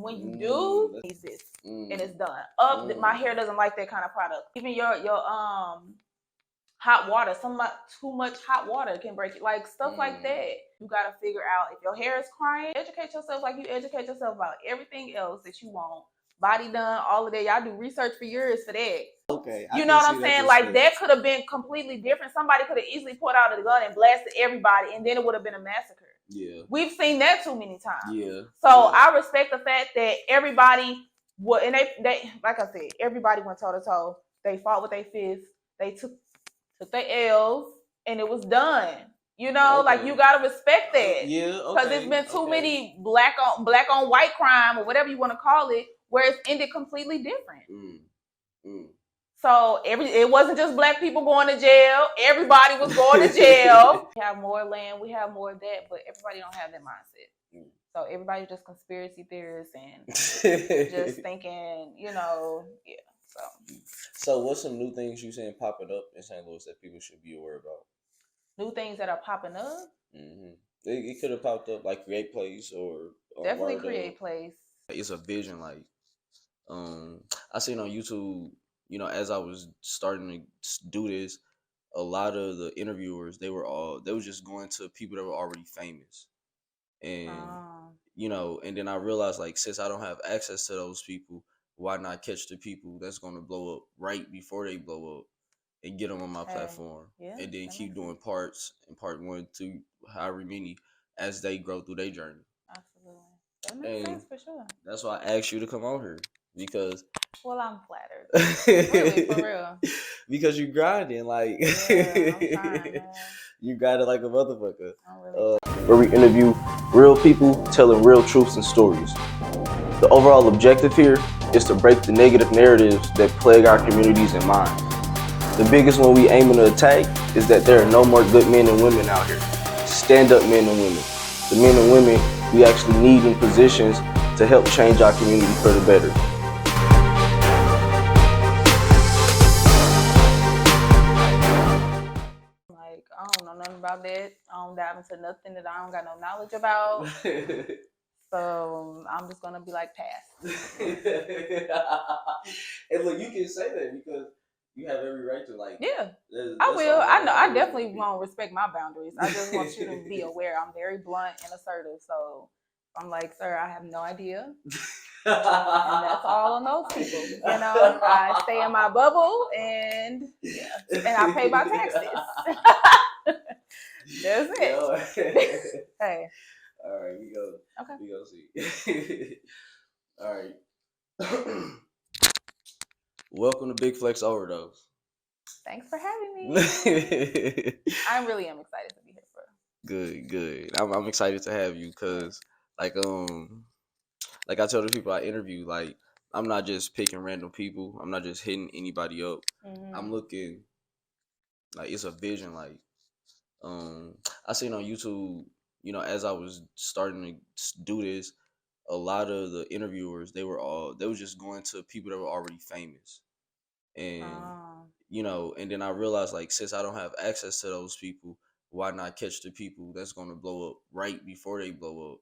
when you do, and it's done. My hair doesn't like that kind of product. Even your hot water, too much hot water can break it. Like stuff like that. You gotta figure out if your hair is crying. Educate yourself like you educate yourself about everything else that you want. Body done, all of that. Y'all do research for years for that. Okay. You know what I'm saying? Like that could have been completely different. Somebody could have easily pulled out a gun and blasted everybody, and then it would have been a massacre. Yeah. We've seen that too many times. Yeah. So I respect the fact that everybody would, and they like I said, everybody went toe to toe. They fought with their fists. They took their L's, and it was done. You know, like you gotta respect that. Because there's been too many black on white crime or whatever you want to call it, where it's ended completely different. So it wasn't just black people going to jail. Everybody was going to jail. We have more land, we have more of that, but everybody don't have that mindset. So everybody's just conspiracy theorists and just thinking, you know, yeah. So what's some new things you seeing popping up in St. Louis that people should be aware about? New things that are popping up? It could have popped up like Create Place or definitely Create Place. It's a vision. Like I seen on YouTube, you know, as I was starting to do this, a lot of the interviewers they were just going to people that were already famous, and you know, and then I realized like since I don't have access to those people, why not catch the people that's going to blow up right before they blow up and get them on my platform, and then keep doing parts and part 1, 2, however many as they grow through their journey. Absolutely, that makes sense for sure. That's why I asked you to come on here because. Well, I'm flattered. Really, for real. Because you grinding like. Yeah, I'm trying, man. You got it like a motherfucker. I'm really where we interview real people telling real truths and stories. The overall objective here is to break the negative narratives that plague our communities and minds. The biggest one we aiming to attack is that there are no more good men and women out here. Stand-up men and women. The men and women we actually need in positions to help change our community for the better. Like, I don't know nothing about that. I don't dive into nothing that I don't got no knowledge about. So I'm just gonna be like, pass. And look, you can say that because you have every right to, like. Yeah, I will. I know. I definitely won't respect my boundaries. I just want you to be aware. I'm very blunt and assertive. So I'm like, sir, I have no idea. And that's all on those people. You know, I stay in my bubble and I pay my taxes. That's it. Hey. All right, we go. Okay. We go see. All right. Welcome to Big Flex Overdose. Thanks for having me. I really am excited to be here, bro. Good. I'm excited to have you because, like I tell the people I interview, like I'm not just picking random people. I'm not just hitting anybody up. I'm looking like it's a vision. Like I seen on YouTube, you know, as I was starting to do this, a lot of the interviewers they were just going to people that were already famous, and you know, and then I realized like since I don't have access to those people, why not catch the people that's going to blow up right before they blow up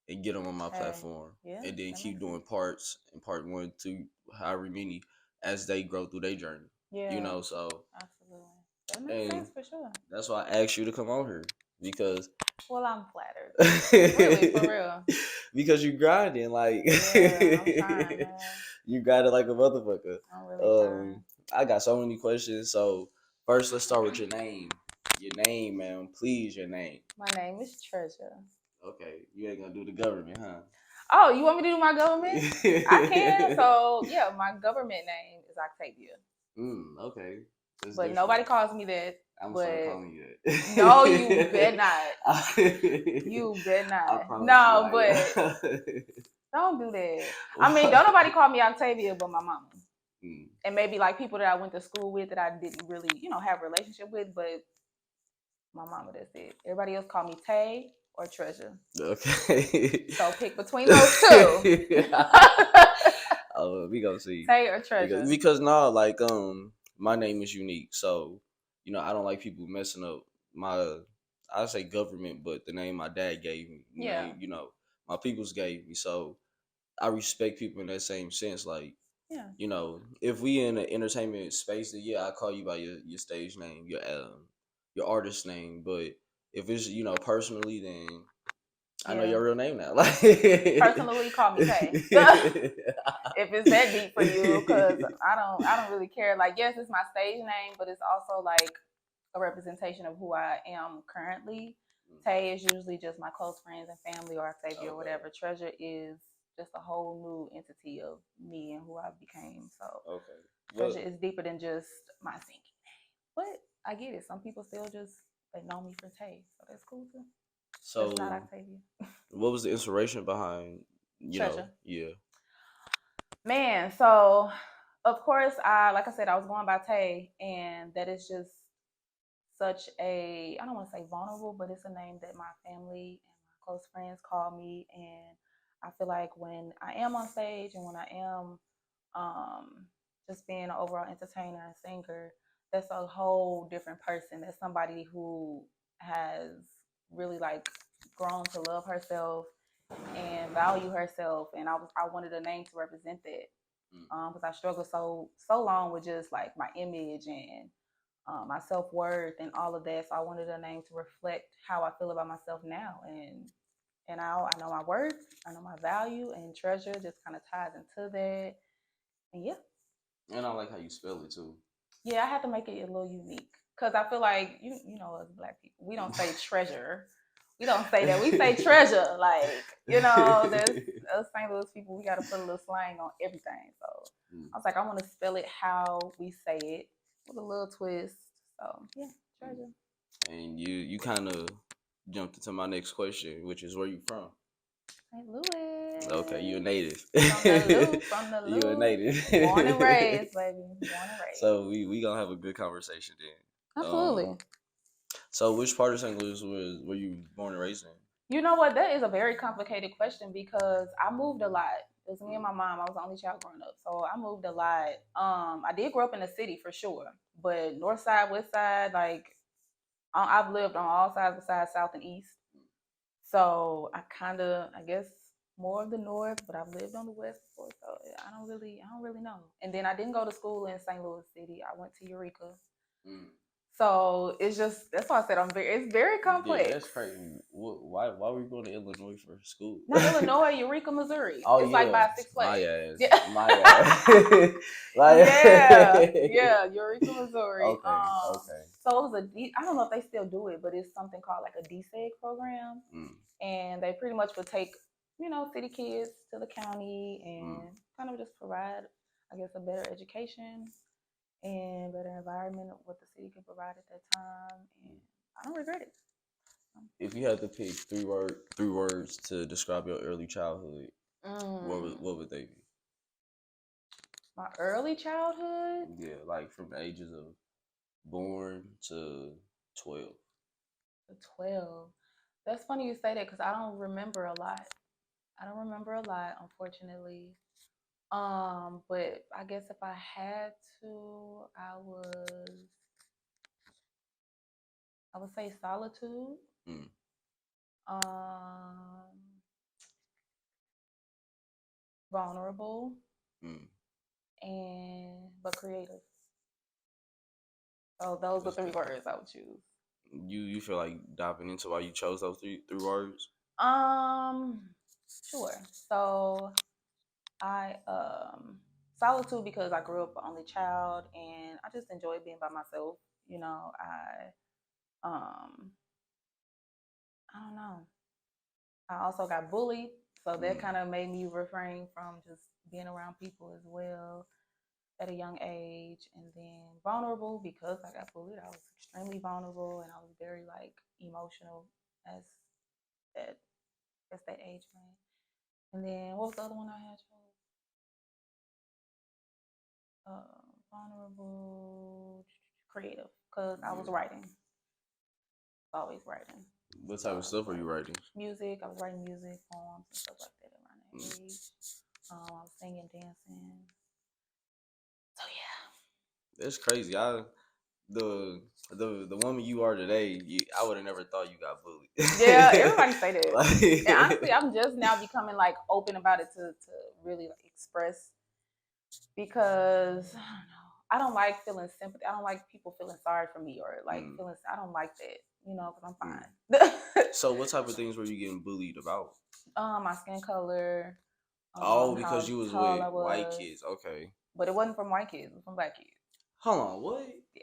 and get them on my platform, and then keep doing parts and part 1, 2, however many as they grow through their journey. You know, so absolutely. That makes sense for sure. That's why I asked you to come on here because. Well, I'm flattered. Really, for real. Because you grinding like. Yeah, I'm trying, man. You got it like a motherfucker. I'm really trying. I got so many questions. So first, let's start with your name. Your name, man. Please, your name. My name is Treaza. Okay, you ain't gonna do the government, huh? Oh, you want me to do my government? I can. So yeah, my government name is Octavia. Okay. That's but different. Nobody calls me that. I'm sorry calling you that. No, you bet not. You bet not. No, but don't do that. I mean, don't nobody call me Octavia but my mama. And maybe like people that I went to school with that I didn't really, you know, have a relationship with, but my mama, that's it. Everybody else call me Tay or Treasure. Okay. So pick between those two. Oh, we gonna see. Tay or Treasure. Because no, like my name is unique, so you know I don't like people messing up my. I say government, but the name my dad gave me. You know, my peoples gave me. So I respect people in that same sense. Like, Yeah. you know, if we in an entertainment space, then yeah, I call you by your stage name, your artist name. But if it's, you know, personally, then I know your real name now. Like, personally, call me Tay. If it's that deep for you, because I don't really care. Like, yes, it's my stage name, but it's also like a representation of who I am currently. Tay is usually just my close friends and family, or Octavia, or whatever. Treasure is just a whole new entity of me and who I became. So Treasure is deeper than just my singing name. But I get it. Some people still just they know me for Tay, so that's cool too. So that's not Octavia. What was the inspiration behind Treasure? Yeah. Man, so of course like I said, I was going by Tay, and that is just such a, I don't want to say vulnerable, but it's a name that my family and my close friends call me. And I feel like when I am on stage and when I am just being an overall entertainer and singer, that's a whole different person. That's somebody who has really like grown to love herself and value herself. And I wanted a name to represent that because I struggled so long with just like my image and my self worth and all of that. So I wanted a name to reflect how I feel about myself now, and I know my worth, I know my value, and Treasure just kind of ties into that. And yeah. And I like how you spell it too. Yeah, I had to make it a little unique because I feel like you know us Black people, we don't say treasure. We don't say that. We say treasure. Like, you know, there's us St. Louis people, we got to put a little slang on everything. So I was like, I want to spell it how we say it with a little twist. So yeah, treasure. And you kind of jumped into my next question, which is where you from? St. Louis. Okay, you a native. From the loop. You a native. Born and raised, baby. Born and raised. So we gonna have a good conversation then. Absolutely. So which part of St. Louis were you born and raised in? You know what? That is a very complicated question because I moved a lot. It was me and my mom. I was the only child growing up, so I moved a lot. I did grow up in the city for sure, but north side, west side, like I've lived on all sides besides south and east. So I kind of, I guess, more of the north, but I've lived on the west before, so I don't really know. And then I didn't go to school in St. Louis City. I went to Eureka. So it's just, that's why I said it's very complex. Yeah, that's crazy. Why were you going to Illinois for school? Not Illinois, Eureka, Missouri. Oh, it's yeah. Like by 6 My Flags. ass. Yeah. My ass. yeah, Eureka, Missouri. Okay. So it was I don't know if they still do it, but it's something called like a DSEG program. And they pretty much would take, you know, city kids to the county and kind of just provide, I guess, a better education and better environment of what the city can provide at that time. And I don't regret it. If you had to pick three words to describe your early childhood, what would they be? My early childhood? Yeah, like from the ages of born to 12. To 12. That's funny you say that because I don't remember a lot. Unfortunately. But I guess if I had to, I would say solitude. Vulnerable. But creative. So those are 3 words I would choose. You feel like diving into why you chose those three words? Sure. So I solitude because I grew up an only child and I just enjoy being by myself. You know, I don't know. I also got bullied, so that kind of made me refrain from just being around people as well at a young age. And then vulnerable because I got bullied. I was extremely vulnerable and I was very like emotional as that age range. And then what was the other one I had? Vulnerable, creative, because I was writing. Always writing. What type of stuff are you writing? Music. I was writing music, poems, and stuff like that around that age. I was singing, dancing. So yeah. That's crazy. the woman you are today, I would have never thought you got bullied. Yeah, everybody say that. And honestly, I'm just now becoming like open about it to really like express, because I don't like feeling sympathy. I don't like people feeling sorry for me or like feeling. I don't like that, because I'm fine. So what type of things were you getting bullied about? My skin color. Because how you was tall with I white was. kids. Okay. But it wasn't from white kids. It was from black kids. Hold on, what? Yeah.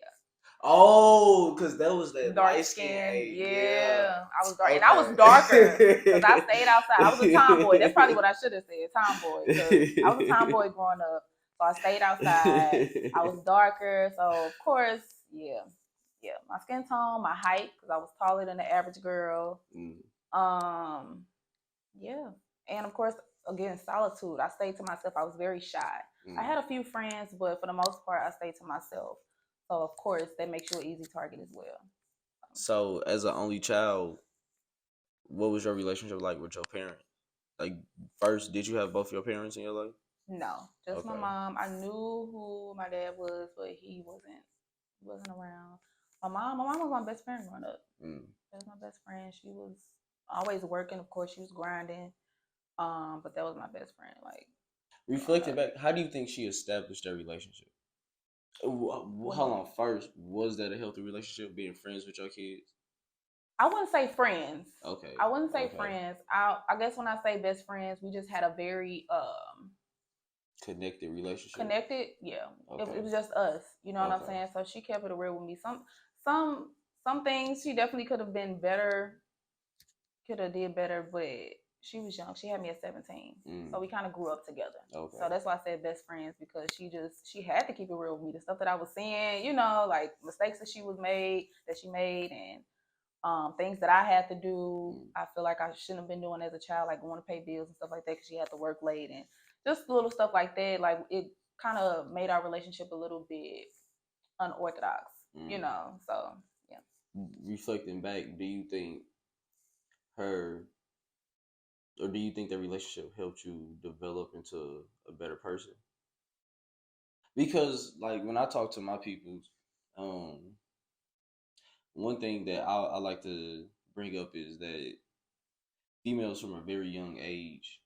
Oh, because that was that Dark light skin. skin. Yeah. I was dark. Okay. And I was darker because I stayed outside. I was a tomboy. That's probably what I should have said, tomboy. Because I was a tomboy growing up. So I stayed outside. I was darker. So, of course, yeah. Yeah. My skin tone, my height, because I was taller than the average girl. Yeah. And, of course, again, solitude. I stayed to myself. I was very shy. I had a few friends, but for the most part, I stayed to myself. So, of course, that makes you an easy target as well. So, as an only child, what was your relationship like with your parents? Like, first, did you have both your parents in your life? No, just my mom. I knew who my dad was, but he wasn't around. My mom was my best friend growing up. That was my best friend. She was always working. Of course, she was grinding. But that was my best friend. Like, reflecting back, how do you think she established their relationship? Hold on, first, was that a healthy relationship, being friends with your kids? I wouldn't say friends. Okay. I wouldn't say friends. I guess when I say best friends, we just had a very connected relationship. Connected, yeah. Okay. It was just us. You know what I'm saying? So she kept it real with me. Some things she definitely could have been better, could have did better, but she was young. She had me at 17. So we kind of grew up together. Okay. So that's why I said best friends, because she had to keep it real with me. The stuff that I was seeing, like mistakes that she made, and things that I had to do. I feel like I shouldn't have been doing as a child, like going to pay bills and stuff like that, because she had to work late and just little stuff like that. Like, it kind of made our relationship a little bit unorthodox, So yeah. Reflecting back, do you think the relationship helped you develop into a better person? Because, like, when I talk to my people, one thing that I like to bring up is that females from a very young age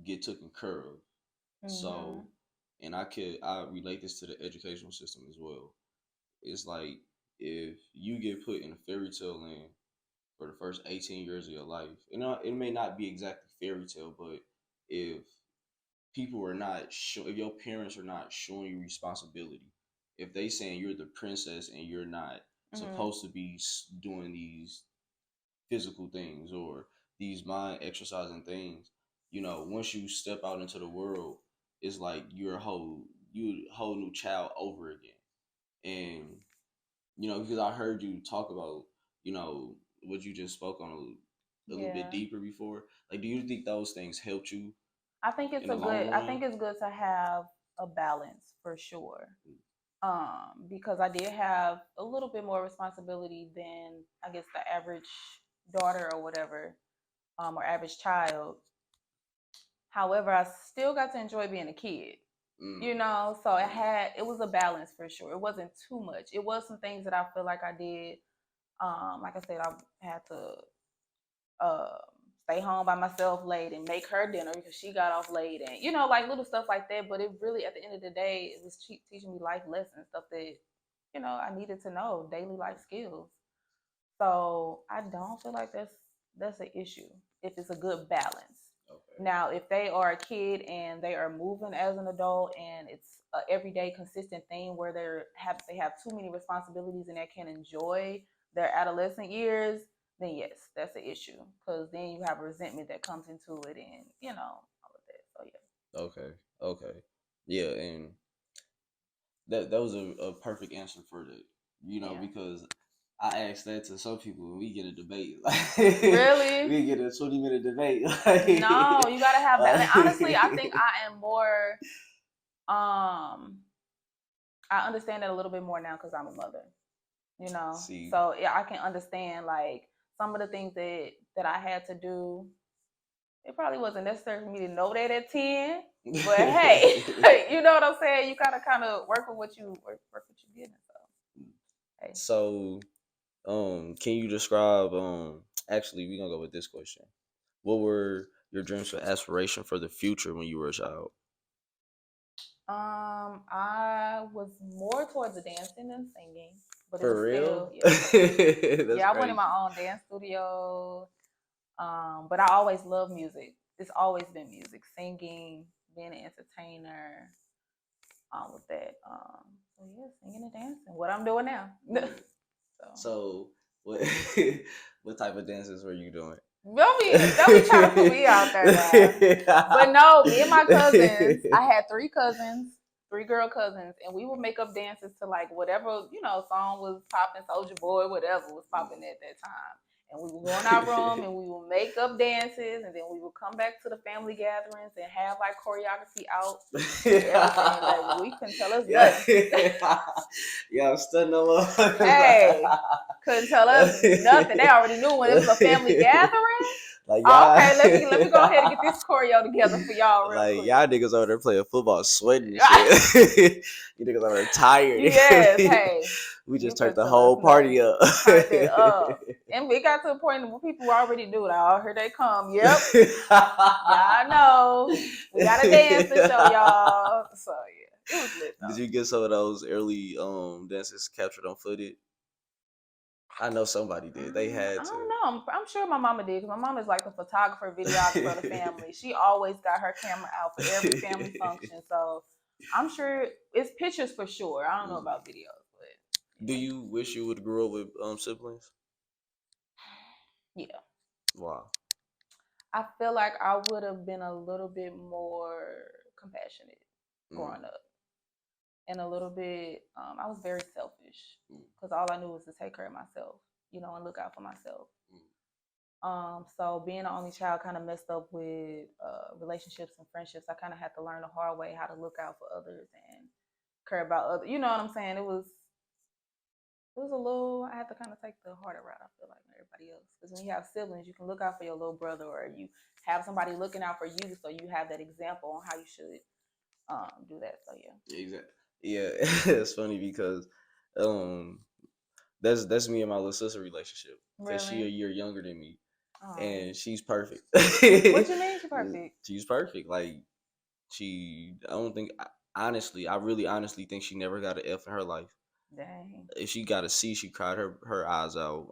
get taken care of. So, and I relate this to the educational system as well. It's like, if you get put in a fairy tale land for the first 18 years of your life, it may not be exactly fairy tale, but if people are not if your parents are not showing you responsibility, if they saying you're the princess and you're not supposed to be doing these physical things or these mind exercising things, once you step out into the world, it's like you're a whole new child over again. And because I heard you talk about what you just spoke on a little bit deeper before. Like, do you think those things helped you? I think it's good to have a balance for sure. Because I did have a little bit more responsibility than, I guess, the average daughter or whatever, or average child. However, I still got to enjoy being a kid. So it was a balance for sure. It wasn't too much. It was some things that I feel like I did. Like I said, I had to stay home by myself late and make her dinner because she got off late, and like little stuff like that. But it really, at the end of the day, it was teaching me life lessons, stuff that I needed to know, daily life skills. So I don't feel like that's an issue if it's a good balance. Okay. Now, if they are a kid and they are moving as an adult, and it's an everyday consistent thing where they have too many responsibilities and they can't enjoy their adolescent years, then yes, that's an issue, because then you have resentment that comes into it, and all of that. So yeah. Okay. Yeah, and that was a perfect answer for that. Because I asked that to some people and we get a debate. Really? We get a 20-minute debate. No, you gotta have that. Honestly, I think I am more I understand that a little bit more now because I'm a mother. See. So yeah, I can understand like some of the things that I had to do. It probably wasn't necessary for me to know that at 10, but hey, you know what I'm saying? You gotta kind of work with what you getting. So So, can you describe? Actually, we're gonna go with this question. What were your dreams or aspiration for the future when you were a child? I was more towards the dancing than singing, but it was For real? still, yeah. That's I wanted crazy. my own dance studio. But I always loved music. It's always been music, singing, being an entertainer, all of that. So yeah, singing and dancing. What I'm doing now. So, what what type of dances were you doing? Don't be trying to put me out there now. But no, me and my cousins, I had 3 cousins, 3 girl cousins, and we would make up dances to like whatever, song was popping, Soldier Boy, whatever was popping at that time. And we would go in our room and we would make up dances, and then we would come back to the family gatherings and have like choreography out and everything. Like we couldn't tell us nothing. Yeah, I'm stunning them up. Hey, couldn't tell us nothing. They already knew when it was a family gathering. Like y'all, okay, let me go ahead and get this choreo together for y'all real like quick. y'all niggas over there playing football, sweating and shit. You niggas over there tired. Yes, hey. We just turned the whole party up. Turned it up. And we got to the point where people already do it. Oh, here they come. Yep. Y'all know. We got a dance to show y'all. So yeah, it was lit though. Did you get some of those early dances captured on footage? I know somebody did. They had to. I don't know. I'm sure my mama did, because my mama is like the photographer, videographer of the family. She always got her camera out for every family function. So I'm sure it's pictures for sure. I don't know about videos, but do you wish you would grow up with siblings? Yeah. Wow. I feel like I would have been a little bit more compassionate growing up. And a little bit, I was very selfish because all I knew was to take care of myself, and look out for myself. So being the only child kind of messed up with relationships and friendships. I kind of had to learn the hard way how to look out for others and care about others. You know what I'm saying? It was a little. I had to kind of take the harder route. I feel like everybody else, because when you have siblings, you can look out for your little brother, or you have somebody looking out for you, so you have that example on how you should do that. So yeah. Exactly. Yeah, it's funny because that's me and my little sister relationship. Because she a year younger than me. And she's perfect. What you mean she's perfect? She's perfect. Like I don't think I really honestly think she never got an F in her life. Dang. If she got a C, she cried her eyes out.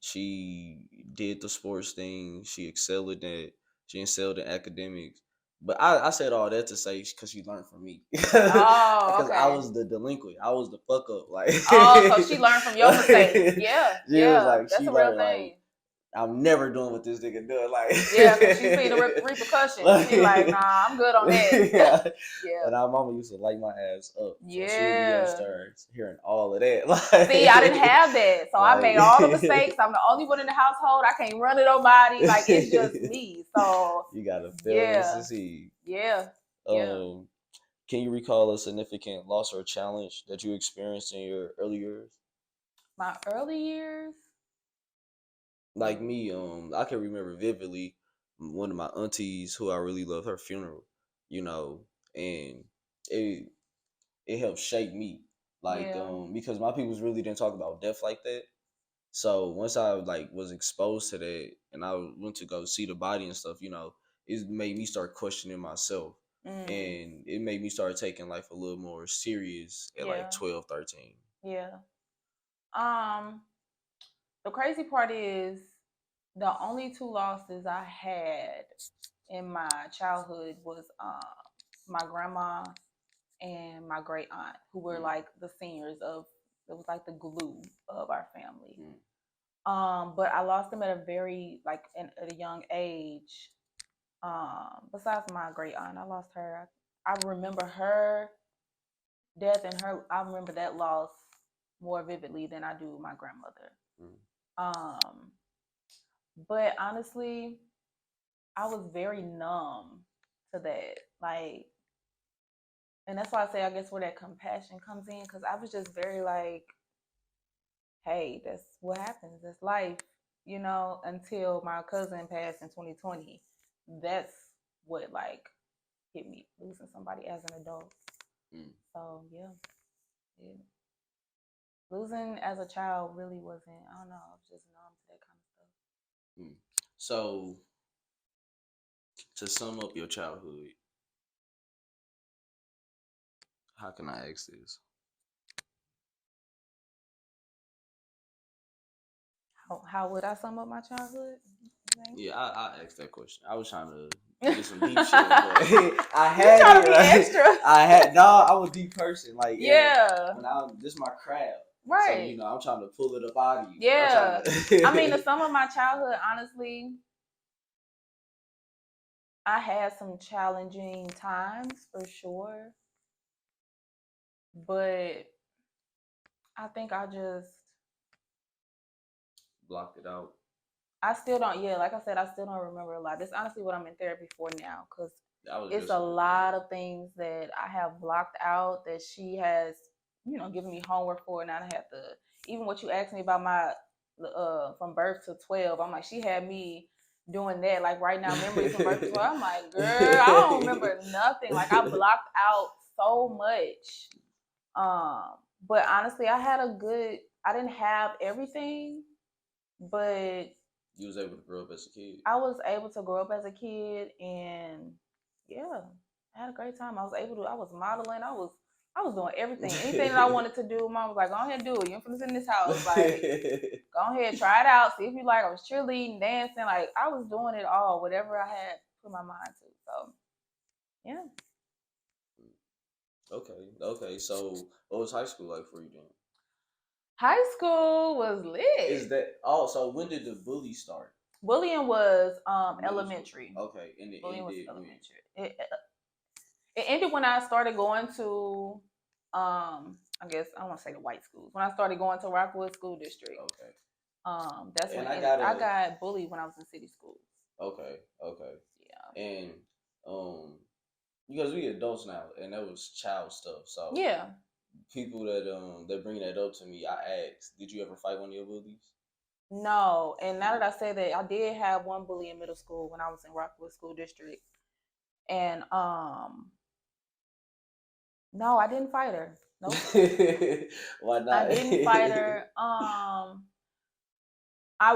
She did the sports thing. She excelled in that. She excelled in academics. But I said all that to say because she learned from me. Because I was the delinquent. I was the fuck up. Like so she learned from your mistakes. Yeah. That's a real thing. Like, I'm never doing what this nigga doing. Like, yeah, because she seen the repercussions. She like, nah, I'm good on that. Yeah. And our mama used to light my ass up. So she would be upstairs hearing all of that. Like, see, I didn't have that. So I made all the mistakes. I'm the only one in the household. I can't run to nobody. Like, it's just me. So you gotta feel this to see. Yeah. Can you recall a significant loss or challenge that you experienced in your early years? My early years? Like me, I can remember vividly one of my aunties who I really loved, her funeral, and it helped shape me. Like, because my peoples really didn't talk about death like that. So once I was exposed to that and I went to go see the body and stuff, it made me start questioning myself. And it made me start taking life a little more serious at like 12, 13. Yeah. The crazy part is the only 2 losses I had in my childhood was my grandma and my great aunt, who were like the seniors it was like the glue of our family. But I lost them at a very at a young age. Besides my great aunt, I lost her. I remember her death and I remember that loss more vividly than I do my grandmother. But honestly, I was very numb to that. And that's why I say, I guess, where that compassion comes in, because I was just very hey, that's what happens. That's life, until my cousin passed in 2020. That's what hit me, losing somebody as an adult. So yeah. Losing as a child really wasn't. I don't know. I was just numb to that kind of stuff. So, to sum up your childhood, how can I ask this? How would I sum up my childhood? Yeah, I asked that question. I was trying to get some deep shit, but I had you trying it. to be extra. I had no. I'm a deep person. Like yeah, when I this my craft. right. So I'm trying to pull it up out of you. Yeah, To... I mean, the sum of my childhood, honestly, I had some challenging times for sure, but I think I just blocked it out. I still don't. Yeah, like I said, I still don't remember a lot. That's honestly what I'm in therapy for now, because it's a lot of things that I have blocked out that she has, given me homework for, and I have to. Even what you asked me about my from birth to 12, I'm like, she had me doing that. Like right now, memories from birth to 12. I'm like, girl, I don't remember nothing. Like I blocked out so much. But honestly, I didn't have everything, but you was able to grow up as a kid. I was able to grow up as a kid, and yeah, I had a great time. I was modeling. I was doing everything. Anything that I wanted to do, mom was like, go ahead and do it. You ain't finna sit in this house. Like, go ahead, try it out. See if you like. I was cheerleading, dancing. Like, I was doing it all, whatever I had put my mind to. So, yeah. Okay. So, what was high school like for you then? High school was lit. Is that so? When did the bully start? Bullying was elementary. Okay, and it Bullying was ended elementary. It ended when I started going to, I guess I don't want to say the white schools. When I started going to Rockwood School District. Okay. That's when I got bullied when I was in city schools. Okay. Yeah. And because we adults now, and that was child stuff. So yeah. People that bring that up to me, I asked, did you ever fight one of your bullies? No, and now that I say that, I did have one bully in middle school when I was in Rockwood School District, and no, I didn't fight her. Nope. Why not? I didn't fight her. I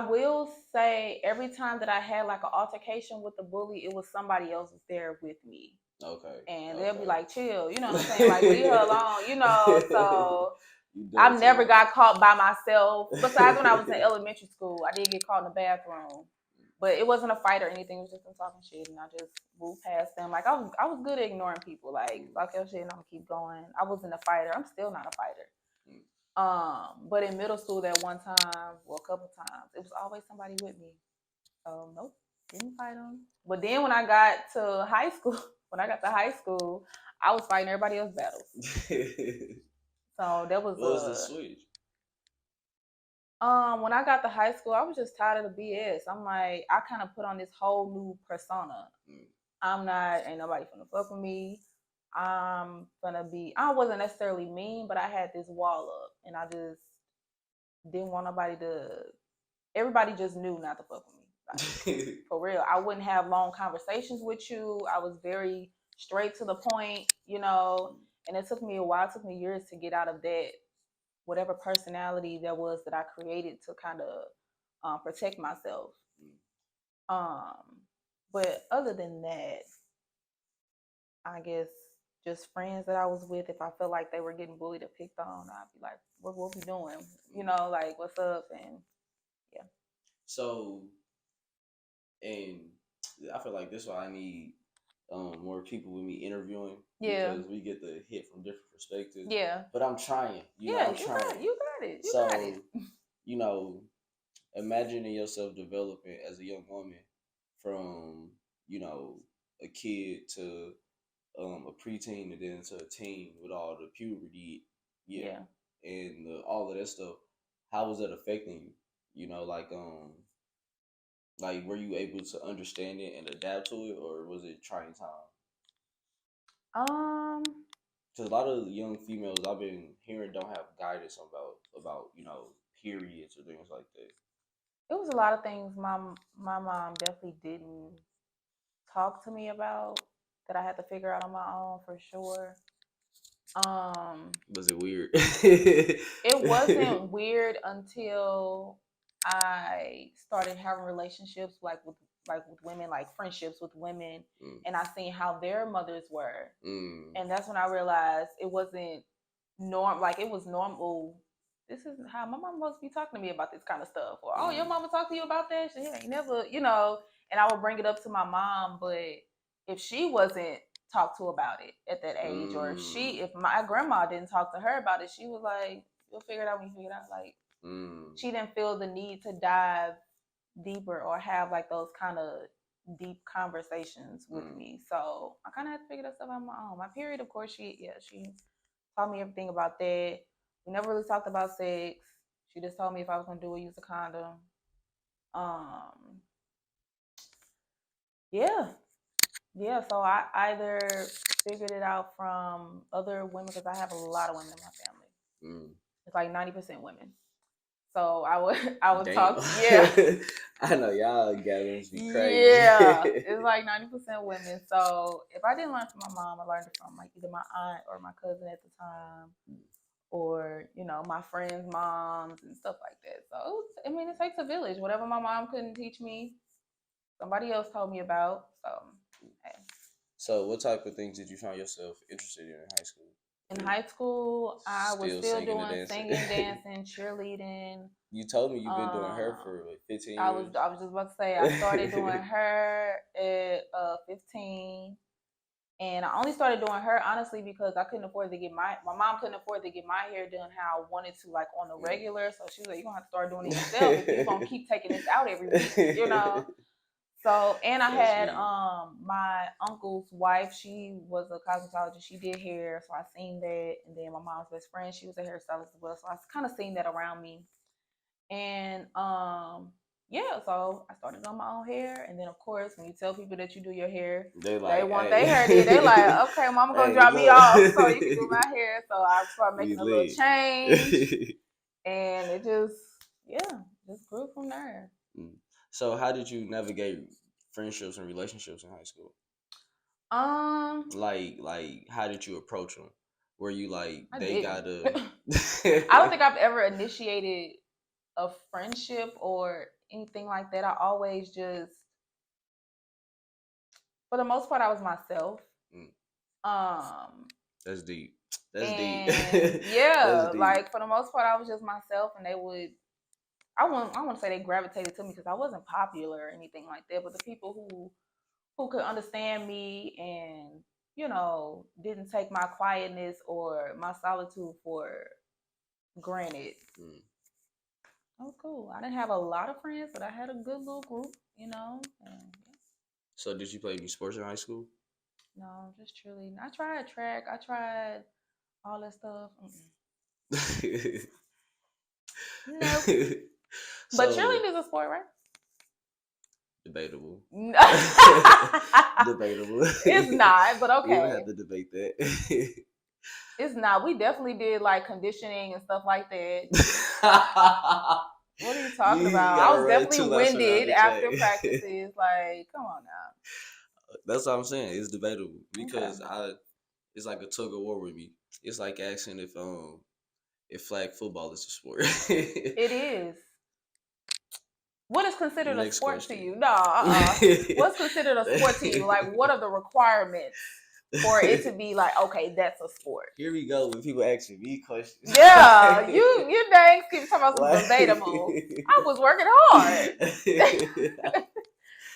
will say every time that I had like an altercation with the bully, it was somebody else was there with me. Okay. And they'll be like, chill, you know what I'm saying? Like, leave her alone, so I've never got caught by myself. Besides when I was in elementary school, I did get caught in the bathroom. But it wasn't a fight or anything. It was just them talking shit, and I just moved past them. Like I was good at ignoring people. Like fuck your shit, and I'm gonna keep going. I wasn't a fighter. I'm still not a fighter. But in middle school, that one time, well, a couple times, it was always somebody with me. So nope, didn't fight them. But then when I got to high school, I was fighting everybody else's battles. So that was. What was the switch? When I got to high school, I was just tired of the BS. I'm like, I kind of put on this whole new persona. Ain't nobody finna fuck with me. I wasn't necessarily mean, but I had this wall up, and I just didn't want everybody just knew not to fuck with me. Like, for real. I wouldn't have long conversations with you. I was very straight to the point, and it took me a while. It took me years to get out of that, whatever personality there was that I created to kind of protect myself. But other than that, I guess just friends that I was with, if I felt like they were getting bullied or picked on, I'd be like, what we doing? Like, what's up? And yeah. So, and I feel like this is why I need more people with me interviewing. Yeah. Because we get the hit from different perspectives. Yeah. But I'm trying. You got it. You got it. Imagining yourself developing as a young woman from, a kid to a preteen and then to a teen with all the puberty, and all of that stuff. How was that affecting you? Like were you able to understand it and adapt to it, or was it trying time? Because a lot of young females I've been hearing don't have guidance about periods or things like that. It was a lot of things my mom definitely didn't talk to me about that I had to figure out on my own for sure. Was it weird? It wasn't weird until I started having relationships with women, like friendships with women, and I seen how their mothers were, and that's when I realized it wasn't like it was normal. This is how my mom must be talking to me about this kind of stuff, or oh, your mama talked to you about that? She ain't never, And I would bring it up to my mom, but if she wasn't talked to about it at that age, or if my grandma didn't talk to her about it, she was like, "You'll figure it out when you figure it out." Like she didn't feel the need to dive deeper or have like those kind of deep conversations with me. So I kind of had to figure that stuff out on my own. My period, of course, she taught me everything about that. We never really talked about sex. She just told me if I was gonna do it, use a condom. Yeah, yeah. So I either figured it out from other women, because I have a lot of women in my family. It's like 90% women. So I would talk. Yeah, I know y'all gatherings be crazy. Yeah, it's like 90% women. So if I didn't learn from my mom, I learned it from like either my aunt or my cousin at the time, or my friends' moms and stuff like that. So it takes a village. Whatever my mom couldn't teach me, somebody else told me about. So. Hey. So what type of things did you find yourself interested in high school? In high school, I was still doing singing, dancing, cheerleading. You told me you've been doing her for like 15 years. I was just about to say I started doing her at 15. And I only started doing her honestly because I couldn't afford to get my mom couldn't afford to get my hair done how I wanted to, like on the regular. So she was like, "You're gonna have to start doing it yourself if you're gonna keep taking this out every week." So, and I had my uncle's wife, she was a cosmetologist, she did hair, so I seen that. And then my mom's best friend, she was a hairstylist as well, so I kind of seen that around me. And yeah, so I started on my own hair. And then of course, when you tell people that you do your hair, they want their hair did. They like, okay, mama gonna drop me off so you can do my hair. So I started making a little change, and it just grew from there. So how did you navigate friendships and relationships in high school? Like how did you approach them? Were you like they gotta? I don't think I've ever initiated a friendship or anything like that. I always just, for the most part, I was myself. That's deep. That's deep. Yeah, that's deep. Like for the most part, I was just myself, and they would. I want to say they gravitated to me because I wasn't popular or anything like that. But the people who could understand me and didn't take my quietness or my solitude for granted. That was cool. I didn't have a lot of friends, but I had a good little group, And, yeah. So did you play any sports in high school? No, just cheerleading. I tried track. I tried all that stuff. Nope. But cheerleading is a sport, right? Debatable. Debatable. It's not, but okay. We don't have to debate that. It's not. We definitely did like conditioning and stuff like that. What are you talking about? I was definitely winded after practices. Like, come on now. That's what I'm saying. It's debatable because it's like a tug of war with me. It's like asking if flag football is a sport. It is. What is considered a sport to you? No, What's considered a sport to you? Like, what are the requirements for it to be like, okay, that's a sport? Here we go when people asking me questions. Yeah, you dang keep talking about some debatable. I was working hard.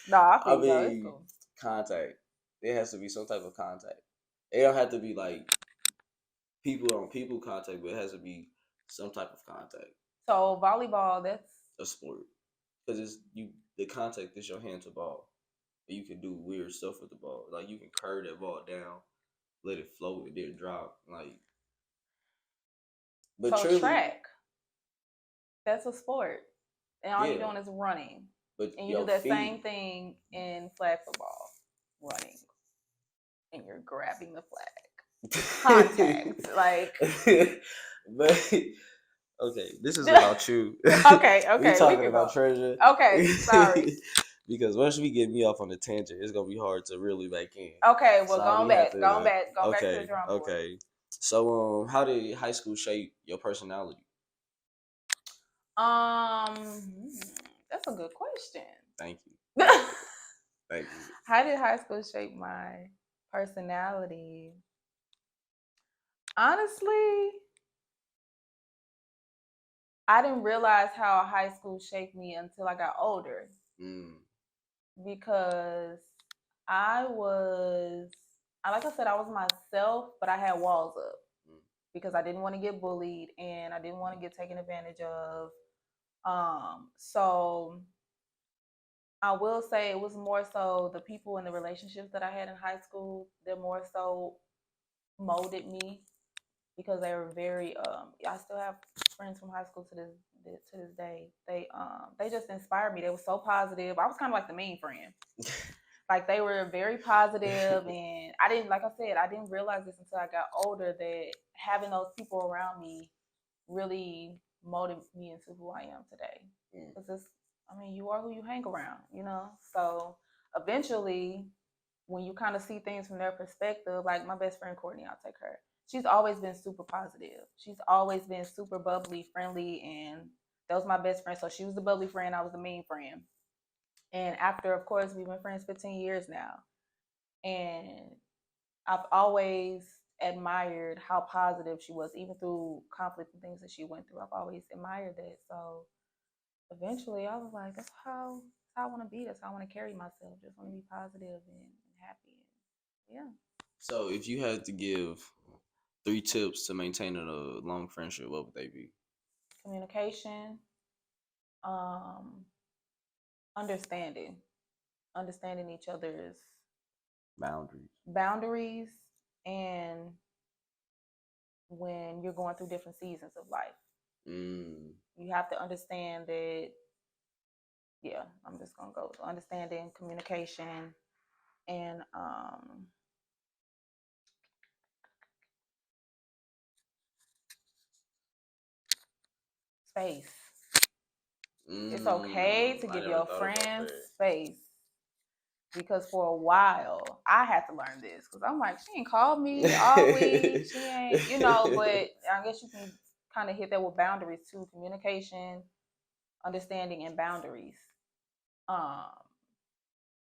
No, I mean, cool. Contact. There has to be some type of contact. It don't have to be like people on people contact, but it has to be some type of contact. So volleyball, that's a sport. Because the contact is your hand to ball. And you can do weird stuff with the ball. Like you can curve that ball down, let it float, and then drop. Like, but so track, that's a sport, and all you're doing is running. But and you do that same thing in flag football, running, and you're grabbing the flag. Contact, like. But. Okay, this is about you. Okay. We talking about Treaza. Okay, sorry. Because once we get me off on the tangent, it's gonna be hard to really back in. Okay, well, going back to the drum board. Okay. So, how did high school shape your personality? That's a good question. Thank you. Thank you. How did high school shape my personality? Honestly, I didn't realize how high school shaped me until I got older. Because I was, like I said, I was myself, but I had walls up because I didn't want to get bullied and I didn't want to get taken advantage of. So I will say it was more so the people and the relationships that I had in high school. They're more so molded me because they were very. I still have friends from high school to this day. They just inspired me. They were so positive. I was kind of like the mean friend. Like they were very positive, and I didn't, like I said, I didn't realize this until I got older that having those people around me really molded me into who I am today. Because you are who you hang around, you know. So eventually, when you kind of see things from their perspective, like my best friend Courtney, I'll take her. She's always been super positive. She's always been super bubbly, friendly, and that was my best friend. So she was the bubbly friend, I was the mean friend. And after, of course, we've been friends 15 years now. And I've always admired how positive she was, even through conflict and things that she went through. I've always admired that. So eventually I was like, that's how I want to be. That's how I want to carry myself. Just want to be positive and happy. Yeah. So, if you had to give 3 tips to maintain a long friendship, what would they be? Communication, um, understanding each other's boundaries, and when you're going through different seasons of life. You have to understand that, yeah, I'm just going to go. So understanding, communication, and space. It's okay to give your friends space. Because for a while, I had to learn this. Because I'm like, she ain't called me all week. She ain't, but I guess you can kind of hit that with boundaries too. Communication, understanding, and boundaries.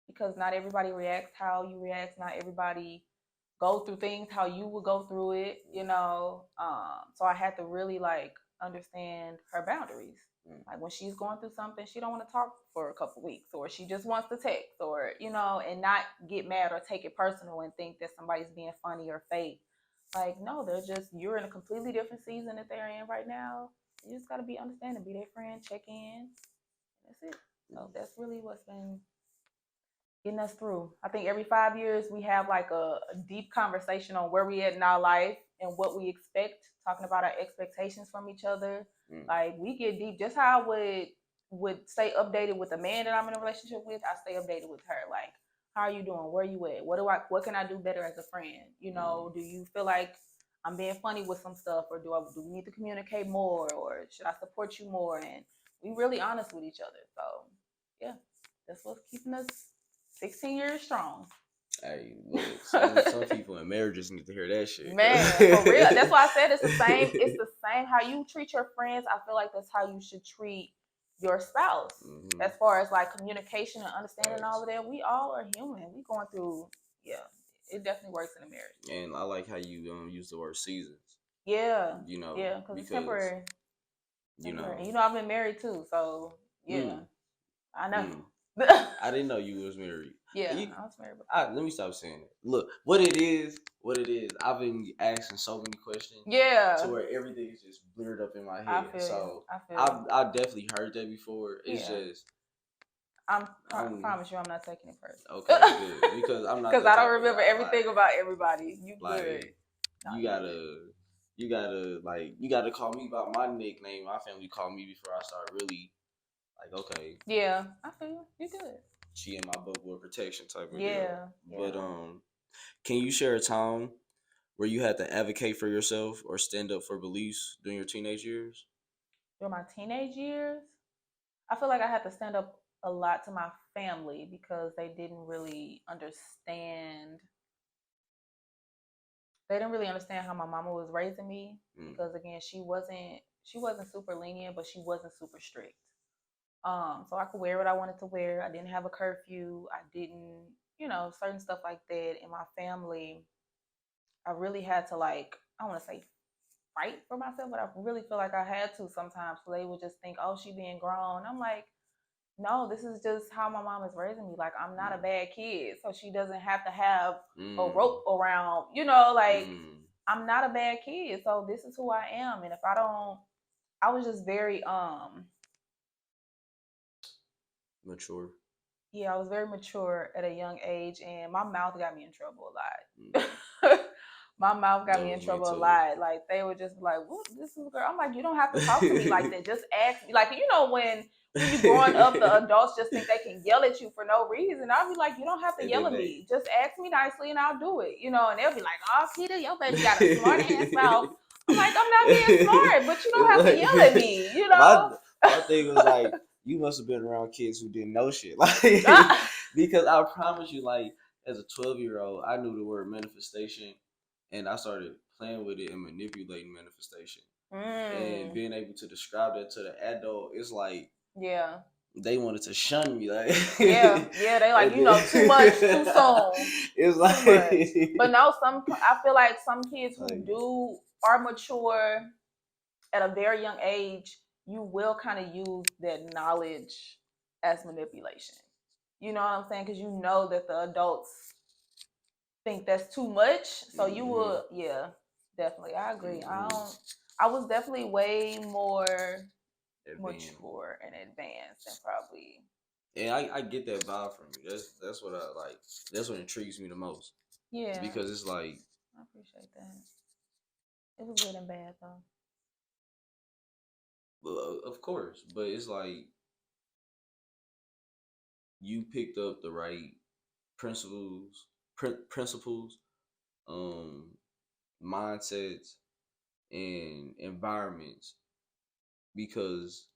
Because not everybody reacts how you react. Not everybody go through things how you would go through it, So I had to really understand her boundaries. Like when she's going through something, she don't want to talk for a couple weeks, or she just wants to text, or and not get mad or take it personal and think that somebody's being funny or fake. Like no, they're just, you're in a completely different season that they're in right now. You just gotta be understanding, be their friend, check in. That's it. So that's really what's been getting us through. I think every 5 years we have like a deep conversation on where we at in our life and what we expect, talking about our expectations from each other. Like we get deep. Just how I would stay updated with the man that I'm in a relationship with, I stay updated with her. Like, how are you doing? Where are you at? What can I do better as a friend? Do you feel like I'm being funny with some stuff, or do we need to communicate more, or should I support you more? And we really honest with each other. So yeah, that's what's keeping us 16 years strong. Hey, look, some people in marriages need to hear that shit. Man, for real. That's why I said it's the same. It's the same. How you treat your friends, I feel like that's how you should treat your spouse. As far as like communication and understanding all of that, we all are human. We going through, yeah, it definitely works in a marriage. And I like how you use the word seasons. Yeah. Yeah, because it's temporary. I've been married too, so yeah. I know. I didn't know you was married. Yeah, I was married before. Let me stop saying it. Look, what it is. I've been asking so many questions. Yeah. To where everything is just blurred up in my head. I feel I've definitely heard that before. It's just. I promise you, I'm not taking it personal. Okay, good. Because I'm not. Because I don't remember everything about everybody. You good? You gotta call me about my nickname. My family called me before I start really. Like, okay. Yeah, I feel you good. She in my bubble of protection type of deal. But can you share a time where you had to advocate for yourself or stand up for beliefs during your teenage years? During my teenage years, I feel like I had to stand up a lot to my family because they didn't really understand they didn't really understand how my mama was raising me because again, she wasn't super lenient, but she wasn't super strict. So I could wear what I wanted to wear. I didn't have a curfew. I didn't, certain stuff like that. In my family, I really had to like, I want to say fight for myself, but I really feel like I had to sometimes. So they would just think, oh, she being grown. I'm like, no, this is just how my mom is raising me. Like, I'm not a bad kid, so she doesn't have to have a rope around, like I'm not a bad kid. So this is who I am. And if I don't, I was just very mature. Yeah, I was very mature at a young age, and my mouth got me in trouble a lot. My mouth got me in trouble a lot. Like, they would just be like, "What? This is a girl." I'm like, "You don't have to talk to me like that. Just ask me." Like, when you growing up, the adults just think they can yell at you for no reason. I'll be like, "You don't have to yell at me. Just ask me nicely, and I'll do it." And they'll be like, "Oh, Keita, your baby got a smart ass mouth." I'm like, "I'm not being smart, but you don't have to yell at me." My thing was like, you must have been around kids who didn't know shit, like, because I promise you, like, as a 12-year-old, I knew the word manifestation, and I started playing with it and manipulating manifestation, and being able to describe that to the adult, it's like, yeah, they wanted to shun me, like, yeah, they like, too much, too soon. It's like, too much. But no, I feel like some kids who are mature at a very young age, you will kind of use that knowledge as manipulation. You know what I'm saying? Because you know that the adults think that's too much, so you will, yeah, definitely. I agree. I was definitely way more mature and advanced and probably. And I get that vibe from you. That's what I like. That's what intrigues me the most. Yeah. Because it's like, I appreciate that. It was good and bad though. Well, of course, but it's like you picked up the right principles, principles, um, mindsets, and environments, because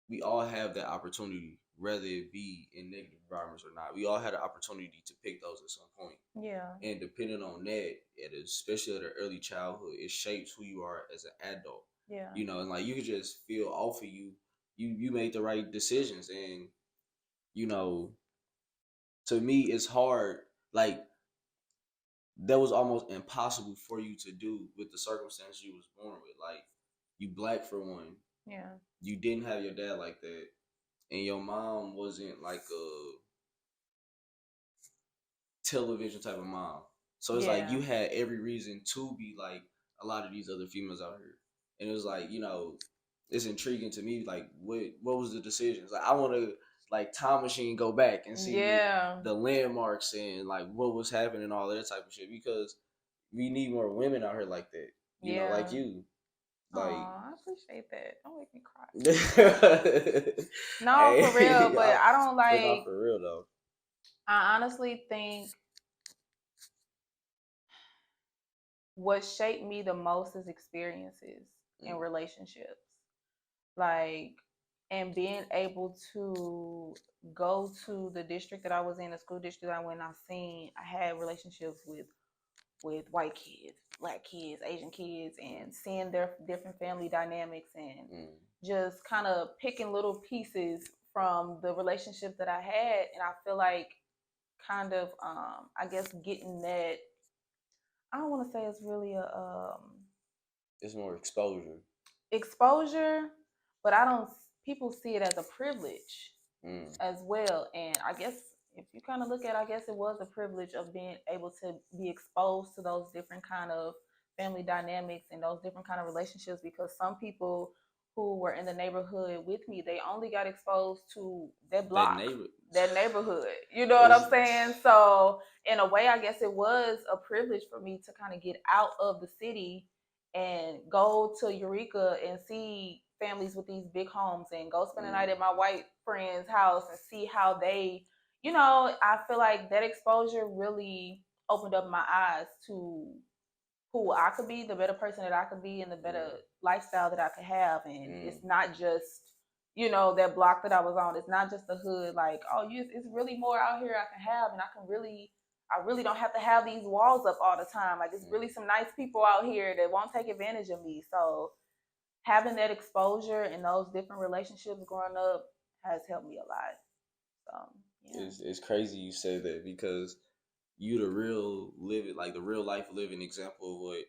we all have that opportunity, whether it be in negative environments or not. We all had an opportunity to pick those at some point. Yeah. And depending on that, especially at an early childhood, it shapes who you are as an adult. Yeah. And like, you could just feel off of you made the right decisions. And to me, it's hard. Like, that was almost impossible for you to do with the circumstance you was born with. Like, you black, for one. Yeah. You didn't have your dad like that, and your mom wasn't like a television type of mom. So it's like you had every reason to be like a lot of these other females out here. And it was like, it's intriguing to me, like, what was the decisions? Like, I want to, like, time machine, go back and see the landmarks and like what was happening and all that type of shit, because we need more women out here like that. You know, like you. Like, I appreciate that. Don't make me cry. No, for real, but I don't like. But not for real though. I honestly think what shaped me the most is experiences in relationships. Like, and being able to go to the district that I was in, the school district I went, I had relationships with white kids, black kids, Asian kids, and seeing their different family dynamics, and just kind of picking little pieces from the relationship that I had. And I feel like kind of, I guess, getting that, I don't want to say it's really it's more exposure. Exposure, but I don't. People see it as a privilege as well, and I guess if you kind of look at, I guess it was a privilege of being able to be exposed to those different kind of family dynamics and those different kind of relationships. Because some people who were in the neighborhood with me, they only got exposed to that block, that neighborhood. You know what I'm saying? So in a way, I guess it was a privilege for me to kind of get out of the city and go to Eureka and see families with these big homes, and go spend the night at my white friend's house and see how they, I feel like that exposure really opened up my eyes to who I could be, the better person that I could be, and the better lifestyle that I could have. And it's not just, that block that I was on. It's not just the hood. Like, oh, it's really more out here I can have, and I really don't have to have these walls up all the time. Like, it's really some nice people out here that won't take advantage of me. So having that exposure in those different relationships growing up has helped me a lot. So yeah. It's crazy you say that, because you the real the real life living example of what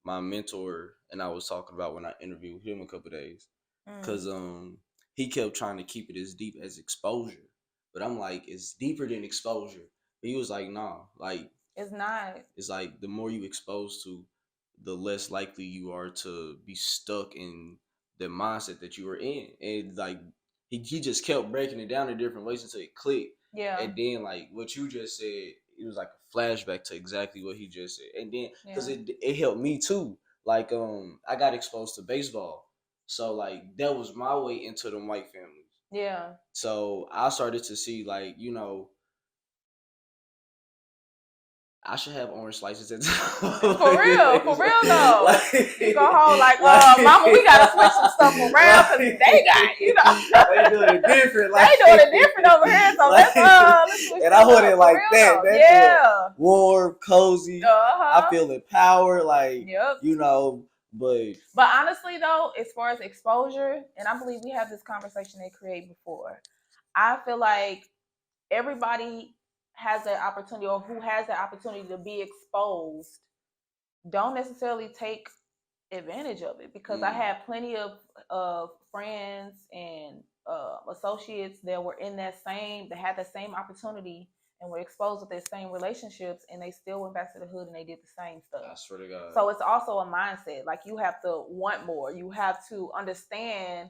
my mentor and I was talking about when I interviewed him a couple days. Cause he kept trying to keep it as deep as exposure, but I'm like, it's deeper than exposure. But he was like, nah, like it's not. It's like the more you expose to, the less likely you are to be stuck in the mindset that you were in. And like he just kept breaking it down in different ways until it clicked. Yeah. And then like what you just said, it was like a flashback to exactly what he just said. And then because it helped me too. Like I got exposed to baseball. So like that was my way into them white families. Yeah. So I started to see, like, I should have orange slices at For real though. Like, you go home like, mama, we gotta switch some stuff around because they got, they doing it different. Like, they doing it different over here, so let's switch. And I want it like that. Yeah. Warm, cozy. I feel empowered, like, But honestly though, as far as exposure, and I believe we have this conversation at Create before, I feel like everybody has that opportunity, or who has that opportunity to be exposed, don't necessarily take advantage of it, because I had plenty of friends and associates that were in that had the same opportunity and were exposed with their same relationships, and they still went back to the hood and they did the same stuff. I swear to God. So it's also a mindset. Like, you have to want more. You have to understand,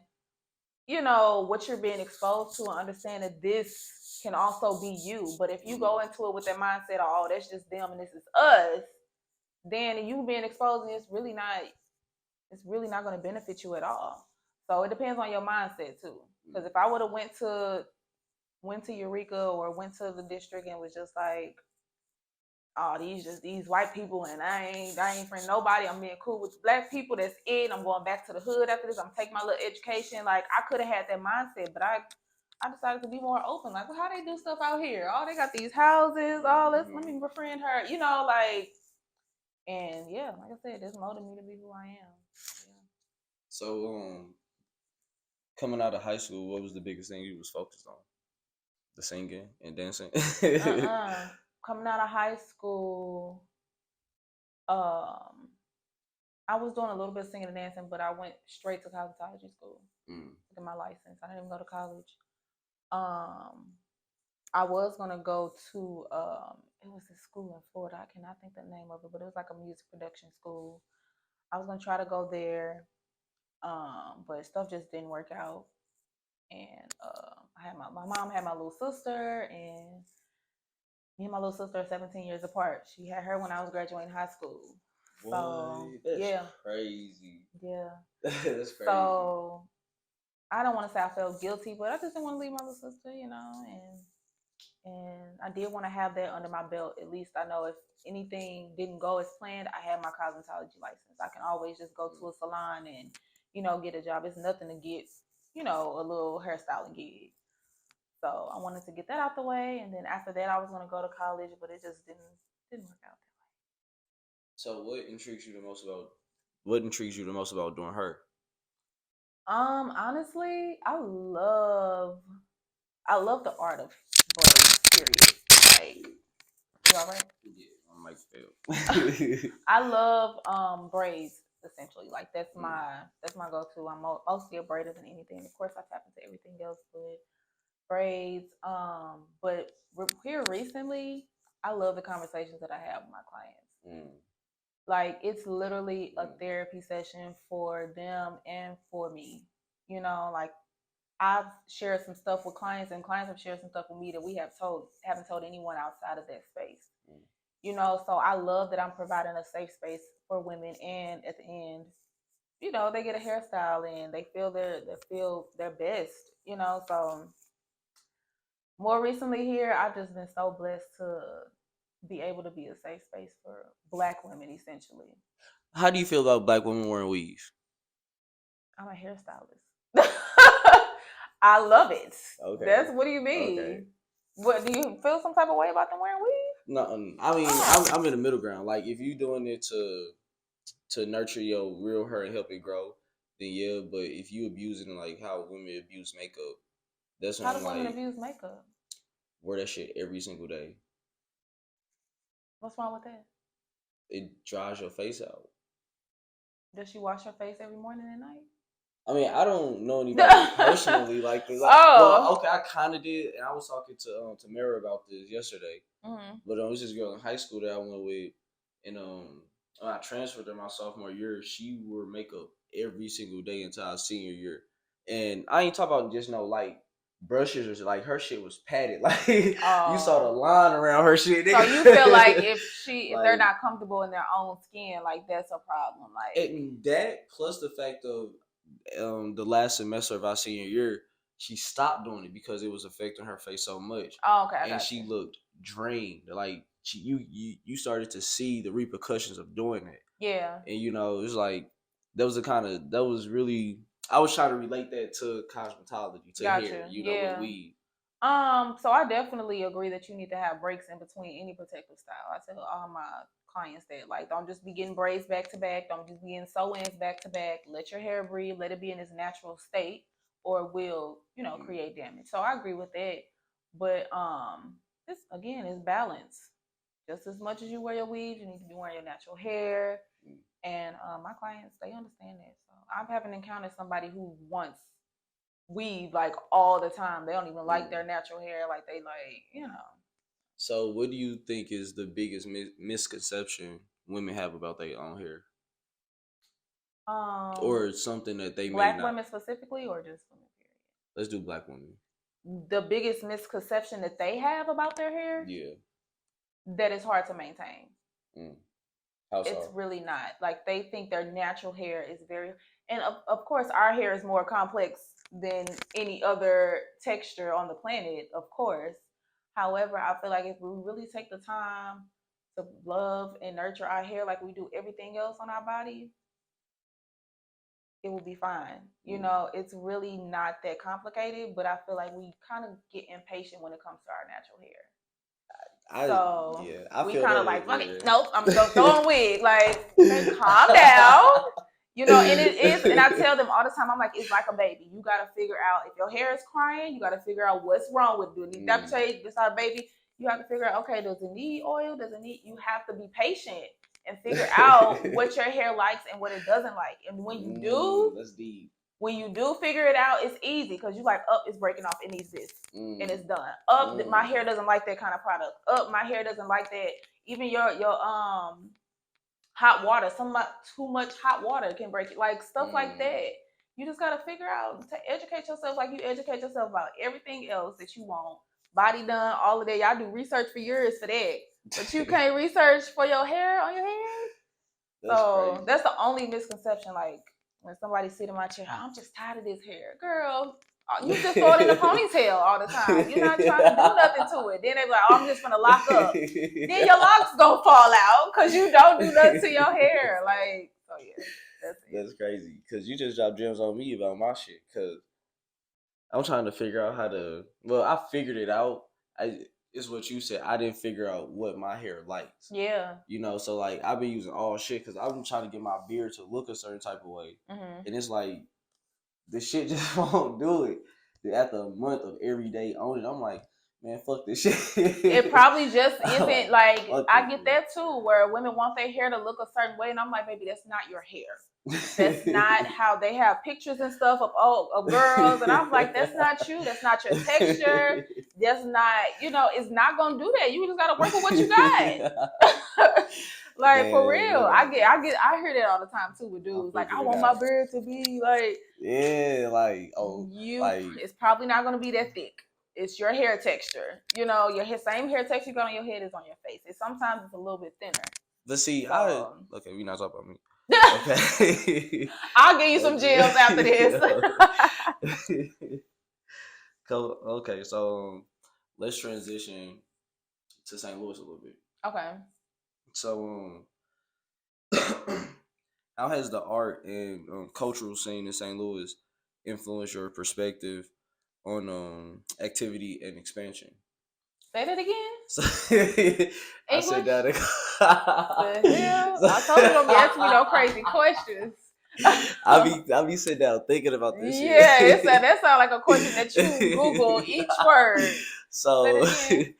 what you're being exposed to, and understand that this can also be you. But if you go into it with that mindset, oh, that's just them and this is us, then you being exposed, and it's really not going to benefit you at all. So it depends on your mindset too. Because if I would have went to Eureka or went to the district and was just like, oh, these white people, and I ain't friend nobody, I'm being cool with black people, that's it, I'm going back to the hood after this, I'm taking my little education, like, I could have had that mindset, but I decided to be more open. Like, well, how they do stuff out here? Oh, they got these houses, all this, let me befriend her, like, and yeah, like I said, this molded me to be who I am. Yeah. So, coming out of high school, what was the biggest thing you was focused on? The singing and dancing? Coming out of high school, I was doing a little bit of singing and dancing, but I went straight to cosmetology school to get my license. I didn't even go to college. I was gonna go to it was a school in Florida. I cannot think the name of it, but it was like a music production school. I was gonna try to go there, but stuff just didn't work out. And I had my mom had my little sister, and me and my little sister are 17 years apart. She had her when I was graduating high school. So that's crazy. Yeah. That's crazy. So I don't want to say I felt guilty, but I just didn't want to leave my little sister, and I did want to have that under my belt. At least I know if anything didn't go as planned, I had my cosmetology license. I can always just go to a salon and, get a job. It's nothing to get, a little hairstyling gig. So I wanted to get that out the way, and then after that, I was going to go to college, but it just didn't work out that way. So what intrigues you the most about doing her? Honestly, I love the art of braids, period. Like, you all right? Yeah, my mic failed. I love braids, essentially. Like, that's my go-to. I'm mostly a braider than anything. Of course, I tap into everything else, but braids. But here recently, I love the conversations that I have with my clients. Like, it's literally a therapy session for them and for me. Like, I've shared some stuff with clients, and clients have shared some stuff with me that we haven't told anyone outside of that space. So I love that I'm providing a safe space for women, and at the end, they get a hairstyle and they feel their best. So more recently here, I've just been so blessed to be able to be a safe space for Black women, essentially. How do you feel about Black women wearing weaves? I'm a hairstylist. I love it. Okay. What do you mean? Okay. What, do you feel some type of way about them wearing weaves? No, I mean, I'm in the middle ground. Like, if you doing it to nurture your real hair and help it grow, then yeah. But if you abusing it like how women abuse makeup, that's when How I'm do women like, abuse makeup? wear that shit every single day. What's wrong with that? It dries your face out. Does she wash her face every morning and night? I mean, I don't know anybody personally like this. Like, Oh. well, okay, I kind of did, and I was talking to Mara about this yesterday. Mm-hmm. But it was this girl in high school that I went with, and when I transferred to my sophomore year, she wore makeup every single day until our senior year. And I ain't talking about just no like brushes or like her shit was padded. Like you saw the line around her shit. So you feel like if like, they're not comfortable in their own skin, like that's a problem. Like, and that plus the fact of the last semester of our senior year, she stopped doing it because it was affecting her face so much. oh, okay, I And got she you. looked drained. Like you started to see the repercussions of doing it. Yeah. And it was like that was really, I was trying to relate that to cosmetology, to hair, yeah. with weave. So I definitely agree that you need to have breaks in between any protective style. I tell all my clients that, like, don't just be getting braids back to back, don't just be getting sew-ins back to back. Let your hair breathe, let it be in its natural state, or it will, create damage. So I agree with that. But this again is balance. Just as much as you wear your weave, you need to be wearing your natural hair. And my clients, they understand that. So I haven't encountered somebody who wants weave like all the time. They don't even like their natural hair. Like they like. So what do you think is the biggest misconception women have about their own hair? Or something that they may not. Black women specifically, or just women? Period. Let's do black women. The biggest misconception that they have about their hair? Yeah. That it's hard to maintain. How so? It's really not. Like they think their natural hair is very, and of course our hair is more complex than any other texture on the planet, of course. However, I feel like if we really take the time to love and nurture our hair like we do everything else on our body, it will be fine. It's really not that complicated, but I feel like we kind of get impatient when it comes to our natural hair. We kind of like, fuck it. Nope, I'm gonna throw on a wig. Like, okay, calm down. And it is, and I tell them all the time, I'm like, it's like a baby. You gotta figure out if your hair is crying, you gotta figure out what's wrong with it. Do it need depitate? This our baby. You have to figure out, okay, does it need oil? Does it need? You have to be patient and figure out what your hair likes and what it doesn't like. And when you do, that's deep. When you do figure it out, it's easy because you like, it's breaking off, it needs this, and it's done. My hair doesn't like that kind of product. My hair doesn't like that. Even your hot water, too much hot water can break it. Like stuff like that. You just gotta figure out to educate yourself like you educate yourself about everything else that you want. Body done, all of that. Y'all do research for years for that, but you can't research for your hair on your hair. So that's the only misconception. Like, when somebody sit in my chair, I'm just tired of this hair. Girl, you just throw it in a ponytail all the time. You're not trying to do nothing to it. Then they be like, I'm just gonna lock up. Then your locks gonna fall out because you don't do nothing to your hair. Like, so yeah, that's crazy. Because you just dropped gems on me about my shit. Because I'm trying to figure out how to. Well, I figured it out. It's what you said. I didn't figure out what my hair likes. Yeah. So like I've been using all shit because I've been trying to get my beard to look a certain type of way, and it's like the shit just won't do it. After a month of every day on it, I'm like, man, fuck this shit. It probably just isn't like I get that too, where women want their hair to look a certain way, and I'm like, baby, that's not your hair. That's not how they have pictures and stuff of girls, and I'm like, that's not you. That's not your texture. That's not, it's not gonna do that. You just gotta work with what you got. Like, damn, for real, I hear that all the time too with dudes. Like, I want my beard to be like, it's probably not gonna be that thick. It's your hair texture. Your same hair texture you got on your head is on your face. Sometimes it's a little bit thinner. But see, okay, we're not talking about me. Okay. I'll give you some gems after this. Okay, so let's transition to St. Louis a little bit. Okay. So, how has the art and cultural scene in St. Louis influenced your perspective on activity and expansion? Say that again. So I said that. The hell? I told you don't be asking me no crazy questions. I be sitting down thinking about this shit. Yeah, that sounds like a question that you Google each word. So Say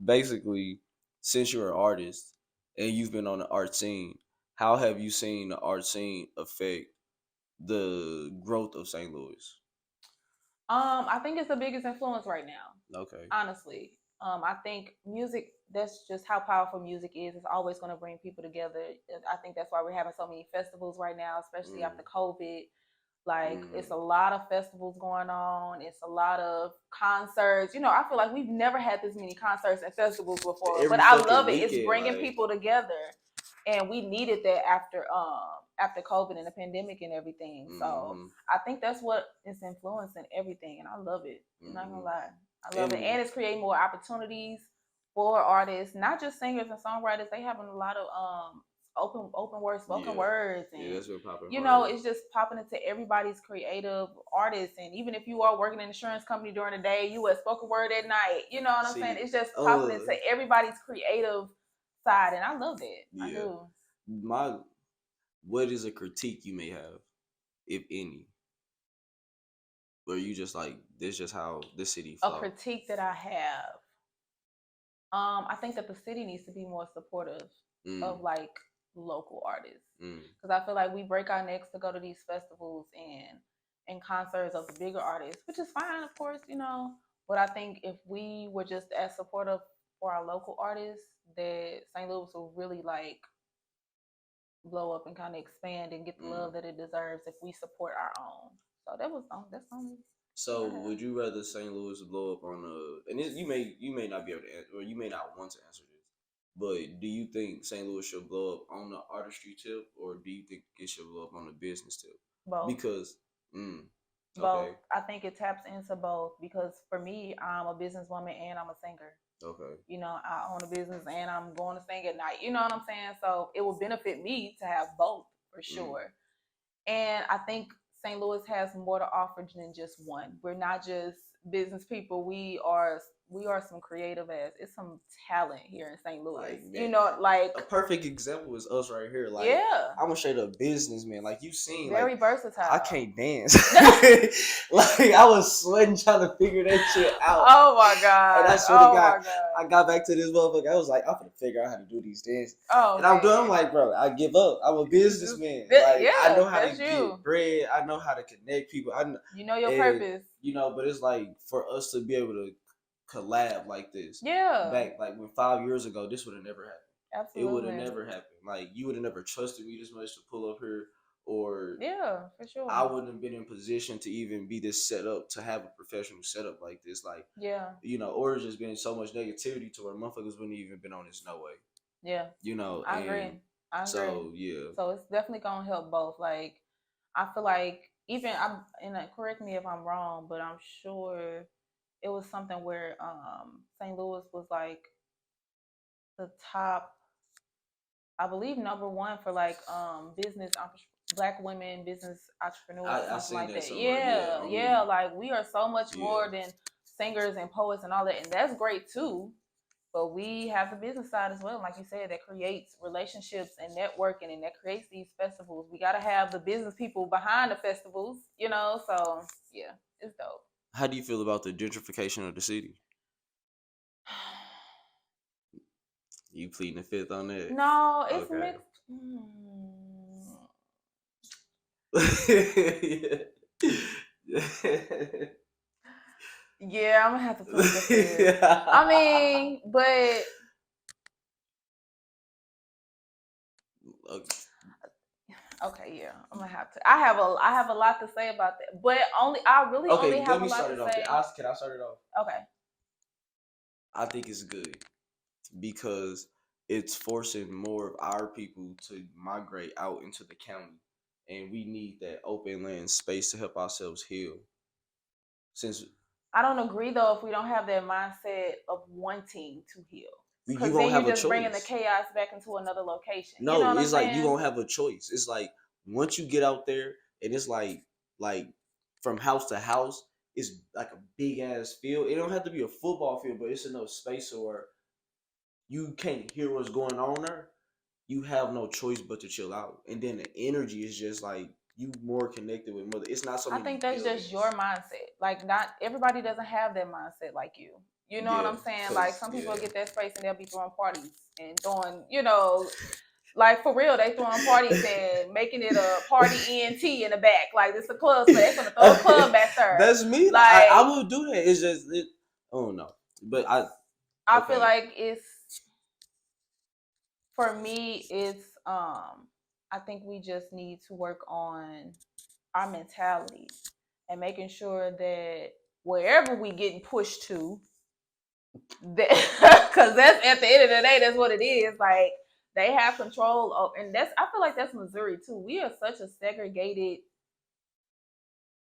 basically, since you're an artist and you've been on the art scene, how have you seen the art scene affect the growth of St. Louis? I think it's the biggest influence right now. Okay. Honestly. I think music, that's just how powerful music is. It's always going to bring people together. I think that's why we're having so many festivals right now, especially after COVID. Like, it's a lot of festivals going on. It's a lot of concerts. You know, I feel like we've never had this many concerts and festivals before. But I love it. It's bringing people together. And we needed that after COVID and the pandemic and everything. So I think that's what is influencing everything, and I love it. I'm not gonna lie, I love it, and it's creating more opportunities for artists, not just singers and songwriters. They having a lot of open words, spoken words, and that's what popping. You know, it's just popping into everybody's creative artists. And even if you are working in an insurance company during the day, you a spoken word at night. You know what I'm saying? It's just popping into everybody's creative side, and I love it. I do. What is a critique you may have, if any, where you just like this? Just how this city flows? A critique that I have. I think that the city needs to be more supportive of like local artists, because I feel like we break our necks to go to these festivals and concerts of the bigger artists, which is fine, of course, you know. But I think if we were just as supportive for our local artists, that St. Louis will really like blow up and kind of expand and get the love that it deserves if we support our own. So that's only. So would you rather St. Louis blow up on a, and you may not be able to answer, or you may not want to answer this, but do you think St. Louis should blow up on the artistry tip, or do you think it should blow up on the business tip? Both. Because both. Okay. I think it taps into both, because for me, I'm a businesswoman and I'm a singer. Okay. You know, I own a business and I'm going to sing at night. You know what I'm saying? So it will benefit me to have both for sure. And I think St. Louis has more to offer than just one. We're not just business people. We are some creative ass. It's some talent here in St. Louis. Like, you know, like a perfect example is us right here. Like, I'm a straight up businessman. Like, you seen, very like, versatile. I can't dance. Like, I was sweating trying to figure that shit out. Oh my god! And I swear to God, I got back to this motherfucker. I was like, I'm gonna figure out how to do these dances. Oh, and I'm like, bro, I give up. I'm a businessman. Like, I know how to get bread. I know how to connect people. You know your purpose. You know, but it's like for us to be able to collab like this. Yeah. Back like when 5 years ago, this would have never happened. Absolutely. It would have never happened. Like, you would have never trusted me this much to pull up here, or for sure. I wouldn't have been in position to even be this set up, to have a professional setup like this. Like, you know, or just been so much negativity to where motherfuckers wouldn't even been on this no way. Yeah. You know, I agree. So yeah. So it's definitely gonna help both. Like, I feel like even correct me if I'm wrong, but I'm sure it was something where St. Louis was like the top, I believe, number one for like business Black women business entrepreneurs, something like that. Yeah, like we are so much more than singers and poets and all that, and that's great too. But we have the business side as well, like you said, that creates relationships and networking, and that creates these festivals. We got to have the business people behind the festivals, you know. So yeah, it's dope. How do you feel about the gentrification of the city? You pleading the fifth on that? No, it's mixed. Yeah, I'm gonna have to put the fifth. I mean, but okay, yeah, I'm gonna have to. I have a lot to say about that, but only have a lot to say. Can I start it off? Okay. I think it's good because it's forcing more of our people to migrate out into the county, and we need that open land space to help ourselves heal. Since I don't agree though, if we don't have that mindset of wanting to heal. Because then you're just bringing the chaos back into another location. No, you know it's like you don't have a choice. It's like once you get out there, and it's like from house to house, it's like a big ass field. It don't have to be a football field, but it's enough space where you can't hear what's going on there. You have no choice but to chill out, and then the energy is just like you more connected with mother. It's not so many. I think that's buildings. just your mindset. Like, not everybody doesn't have that mindset like you. You know what I'm saying? Like, some people get that space and they'll be throwing parties and throwing, like for real, they throwing parties and making it a party ENT in the back. Like, it's a club, so they're gonna throw a club back there. That's me. Like, I would do that. It's just, I don't know, but I feel like it's, for me, it's I think we just need to work on our mentality and making sure that wherever we getting pushed to, because that's at the end of the day, that's what it is. Like, they have control of, and that's, I feel like that's Missouri too. We are such a segregated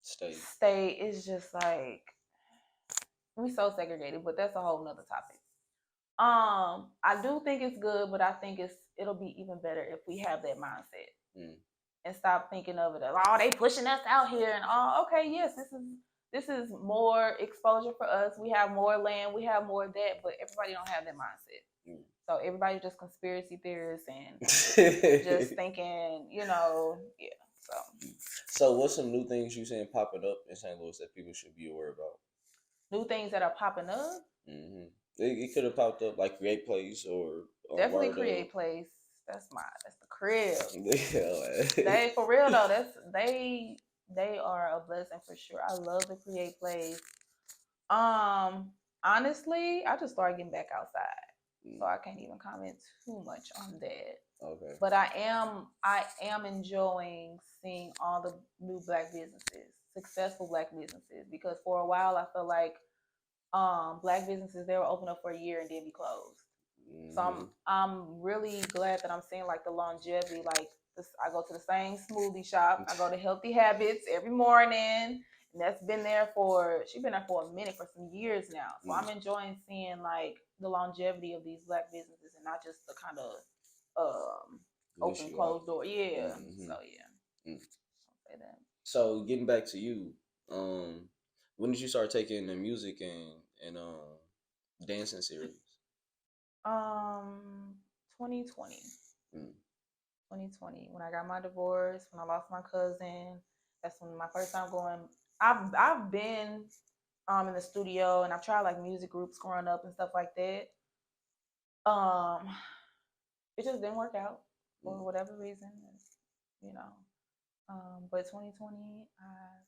state. It's just like, we so segregated, but that's a whole nother topic. I do think it's good, but I think it'll be even better if we have that mindset and stop thinking of it as, oh, they pushing us out here, and okay, yes, this is more exposure for us. We have more land, we have more of that, but everybody don't have that mindset. So everybody just conspiracy theorists and just thinking, So what's some new things you seeing popping up in St. Louis that people should be aware about? New things that are popping up? Mm-hmm. It could have popped up like Create Place or definitely Create Place. That's the crib. They, for real though, they are a blessing for sure. I love the Create Place. Honestly, I just started getting back outside, so I can't even comment too much on that. Okay. But I am enjoying seeing all the new Black businesses, successful Black businesses, because for a while I felt like Black businesses, they were open up for a year and then be closed. So I'm really glad that I'm seeing like the longevity. Like this, I go to the same smoothie shop. I go to Healthy Habits every morning, and that's been there for, she's been there for a minute, for some years now. So I'm enjoying seeing like the longevity of these Black businesses and not just the kind of open closed door. Yeah. So yeah. Say that. So getting back to you, when did you start taking the music and dancing serious? 2020. 2020, when I got my divorce, when I lost my cousin. That's when my first time going. I've been in the studio and I've tried like music groups growing up and stuff like that. It just didn't work out for whatever reason, but 2020, I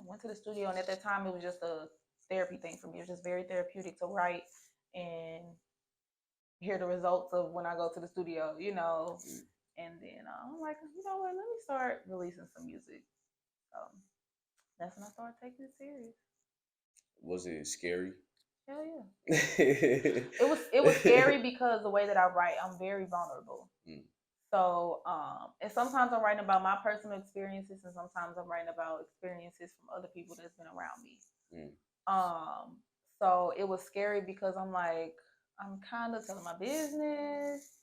went to the studio, and at that time it was just a therapy thing for me. It was just very therapeutic to write and hear the results of when I go to the studio, and then I'm like, you know what, let me start releasing some music. So that's when I started taking it serious. Was it scary? Hell yeah. It was scary because the way that I write, I'm very vulnerable. So, and sometimes I'm writing about my personal experiences, and sometimes I'm writing about experiences from other people that's been around me. So it was scary because I'm like, I'm kind of telling my business,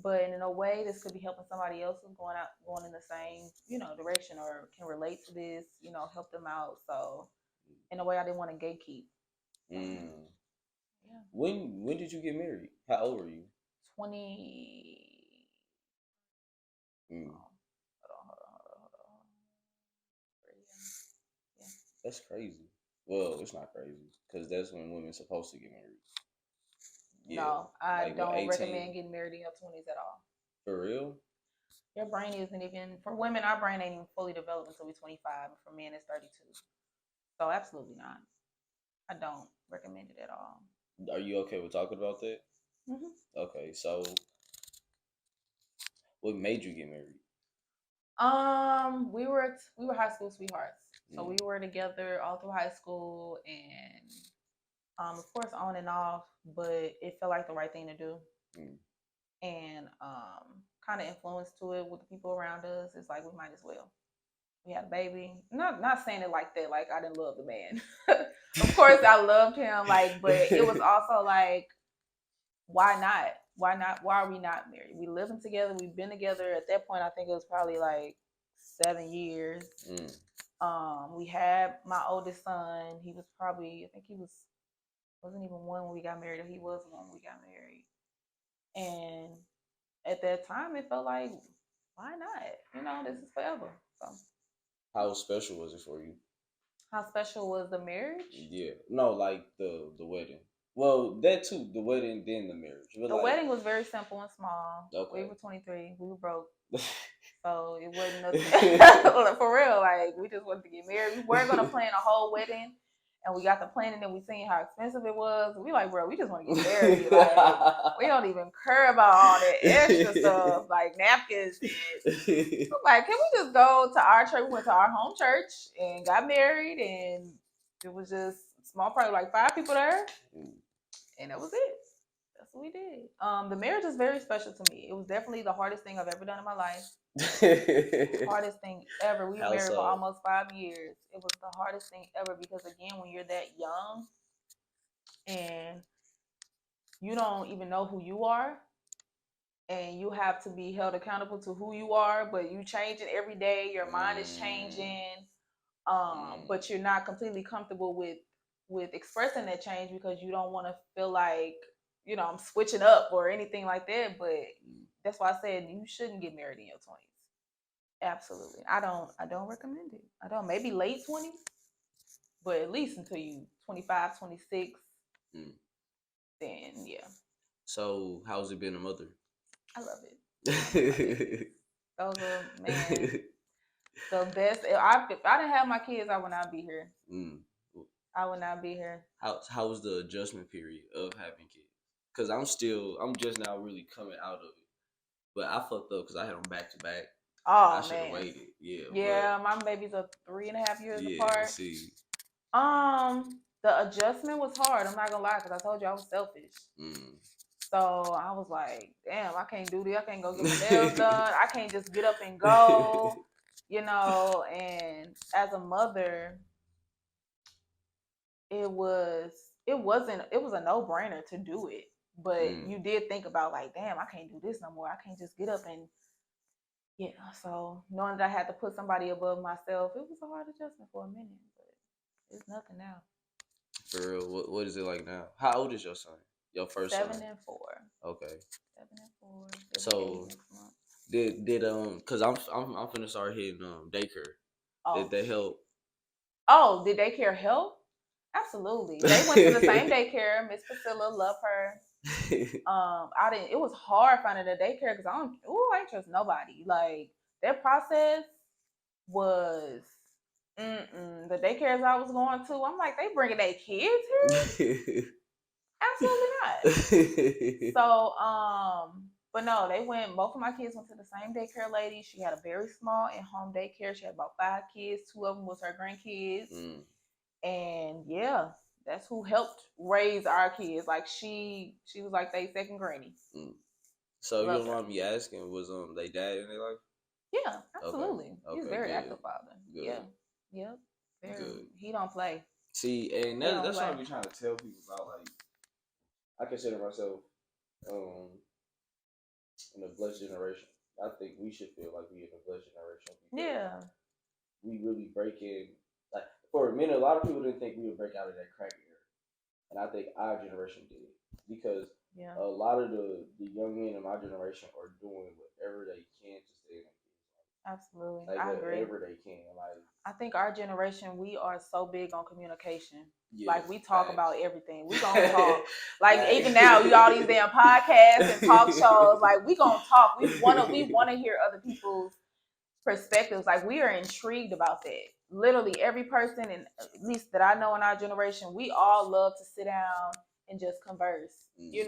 but in a way, this could be helping somebody else who's going in the same, direction, or can relate to this, help them out. So, in a way, I didn't want to gatekeep. Yeah. When did you get married? How old were you? 20. Hold on. Yeah. That's crazy. Well, it's not crazy because that's when women's supposed to get married. No, I don't recommend getting married in your 20s at all. For real? Your brain isn't even, for women, our brain ain't even fully developed until we're 25, and for men, it's 32. So absolutely not. I don't recommend it at all. Are you okay with talking about that? Okay, so what made you get married? We were high school sweethearts. So we were together all through high school, and of course on and off, but it felt like the right thing to do. And kind of influence to it with the people around us. It's like, we might as well. We had a baby. Not saying it like that, like I didn't love the man. Of course I loved him, like, but it was also like, why not? Why not? Why are we not married? We living together. We've been together. At that point, I think it was probably like 7 years. We had my oldest son. He was probably, I think he wasn't even one when we got married, or he was one when we got married. And at that time, it felt like, why not? This is forever. So, how special was it for you? how special was the marriage? Yeah, no, like the wedding. Well, that too, the wedding, then the marriage. But the wedding was very simple and small. Okay. We were 23. We were broke. So it wasn't nothing for real. Like, we just wanted to get married. We weren't gonna plan a whole wedding, and we got the planning, and we seen how expensive it was. We like, bro, we just want to get married. Like, we don't even care about all that extra stuff, like napkins. Like, can we just go to our church? We went to our home church and got married, and it was just small, probably like 5 people there, and that was it. That's what we did. The marriage is very special to me. It was definitely the hardest thing I've ever done in my life. Hardest thing ever. We were married for almost 5 years. It was the hardest thing ever because, again, when you're that young and you don't even know who you are, and you have to be held accountable to who you are, but you changing every day. Your mind is changing, but you're not completely comfortable with expressing that change because you don't want to feel like, I'm switching up or anything like that. But that's why I said you shouldn't get married in your 20s. Absolutely. I don't recommend it. I don't. Maybe late 20s, but at least until you 25, 26, then yeah. So how's it been a mother? I love it. Those are, man, the best. If I didn't have my kids, I would not be here. I would not be here. How was the adjustment period of having kids? Because I'm just now really coming out of it. But I fucked up because I had them back to back. Oh, I should have waited. Yeah. Yeah, my babies are 3.5 years apart. See. The adjustment was hard. I'm not gonna lie, because I told you I was selfish. So I was like, damn, I can't do this. I can't go get my nails done. I can't just get up and go. And as a mother, it was a no-brainer to do it. But you did think about, like, damn, I can't do this no more. I can't just get up and so knowing that I had to put somebody above myself, it was a hard adjustment for a minute, but it's nothing now. For real, what is it like now? How old is your son? Your first 7 son? and 4. Okay. 7 and 4. So did because I'm finna start hitting daycare. Oh. Did they help? Oh, did daycare help? Absolutely. They went to the same daycare. Miss Priscilla, love her. It was hard finding a daycare because I ain't trust nobody. Like, their process was the daycares I was going to, I'm like, they bringing their kids here? Absolutely not. So, but no, both of my kids went to the same daycare lady. She had a very small in-home daycare. She had about 5 kids. 2 of them was her grandkids. And yeah, that's who helped raise our kids. Like, she was like they second granny. So you don't mind me asking, was they dad in their life? Yeah, absolutely. Okay. He's a very active father. Good. Yeah. Yep. Very good. He don't play. See, and that's what I be trying to tell people about. Like, I consider myself in a blessed generation. I think we should feel like we in a blessed generation. Yeah. We really break in. Like, for a minute, a lot of people didn't think we would break out of that crack era. And I think our generation did. Because a lot of the young men in my generation are doing whatever they can to stay in their kids' life. Absolutely. Like, I agree. whatever they can. Like, I think our generation, we are so big on communication. Yes, like, we talk about everything. We gonna talk. Like, even now, you all these damn podcasts and talk shows. Like, we gonna talk. We wanna hear other people's perspectives. Like, we are intrigued about that. Literally every person, and at least that I know in our generation, we all love to sit down and just converse. Yeah.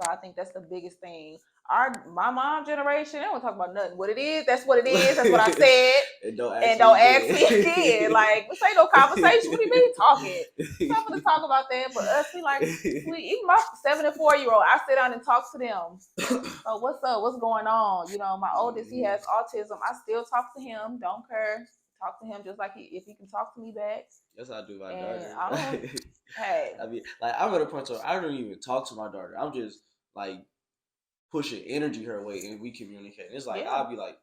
So I think that's the biggest thing. My mom generation, they don't talk about nothing. What it is, that's what it is. That's what I said. and don't ask me again. Like, this ain't no conversation. What do you mean talking? Stop to talk about that. But us, even my 7 and 4-year-old, I sit down and talk to them. So what's up? What's going on? My oldest, he has autism. I still talk to him. Don't care. Talk to him just like if he can talk to me back. That's how I do my daughter. Hey. I mean, like, I'm at a point where I don't even talk to my daughter. I'm just like pushing energy her way and we communicate. It's like, I'll be like,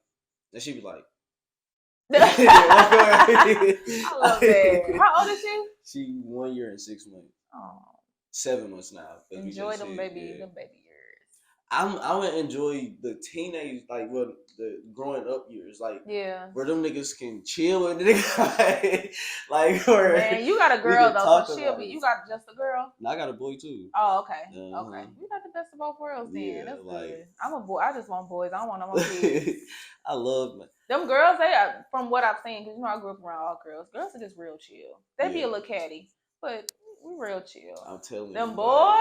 and she'd be like, I love that. How old is she? She 1 year and 6 months. Oh, 7 months now. enjoy them baby years. I'm gonna enjoy the teenage, like what the growing up years, like where them niggas can chill with the nigga, like where. Man, you got a girl though, so she'll be. You got just a girl. No, I got a boy too. Oh, okay, okay. You got the best of both worlds. Then that's good. I'm a boy. I just want boys. I don't want no more kids. I love them girls. They are, from what I've seen, because I grew up around all girls. Girls are just real chill. They be a little catty, but we real chill. I'm telling you, them boys.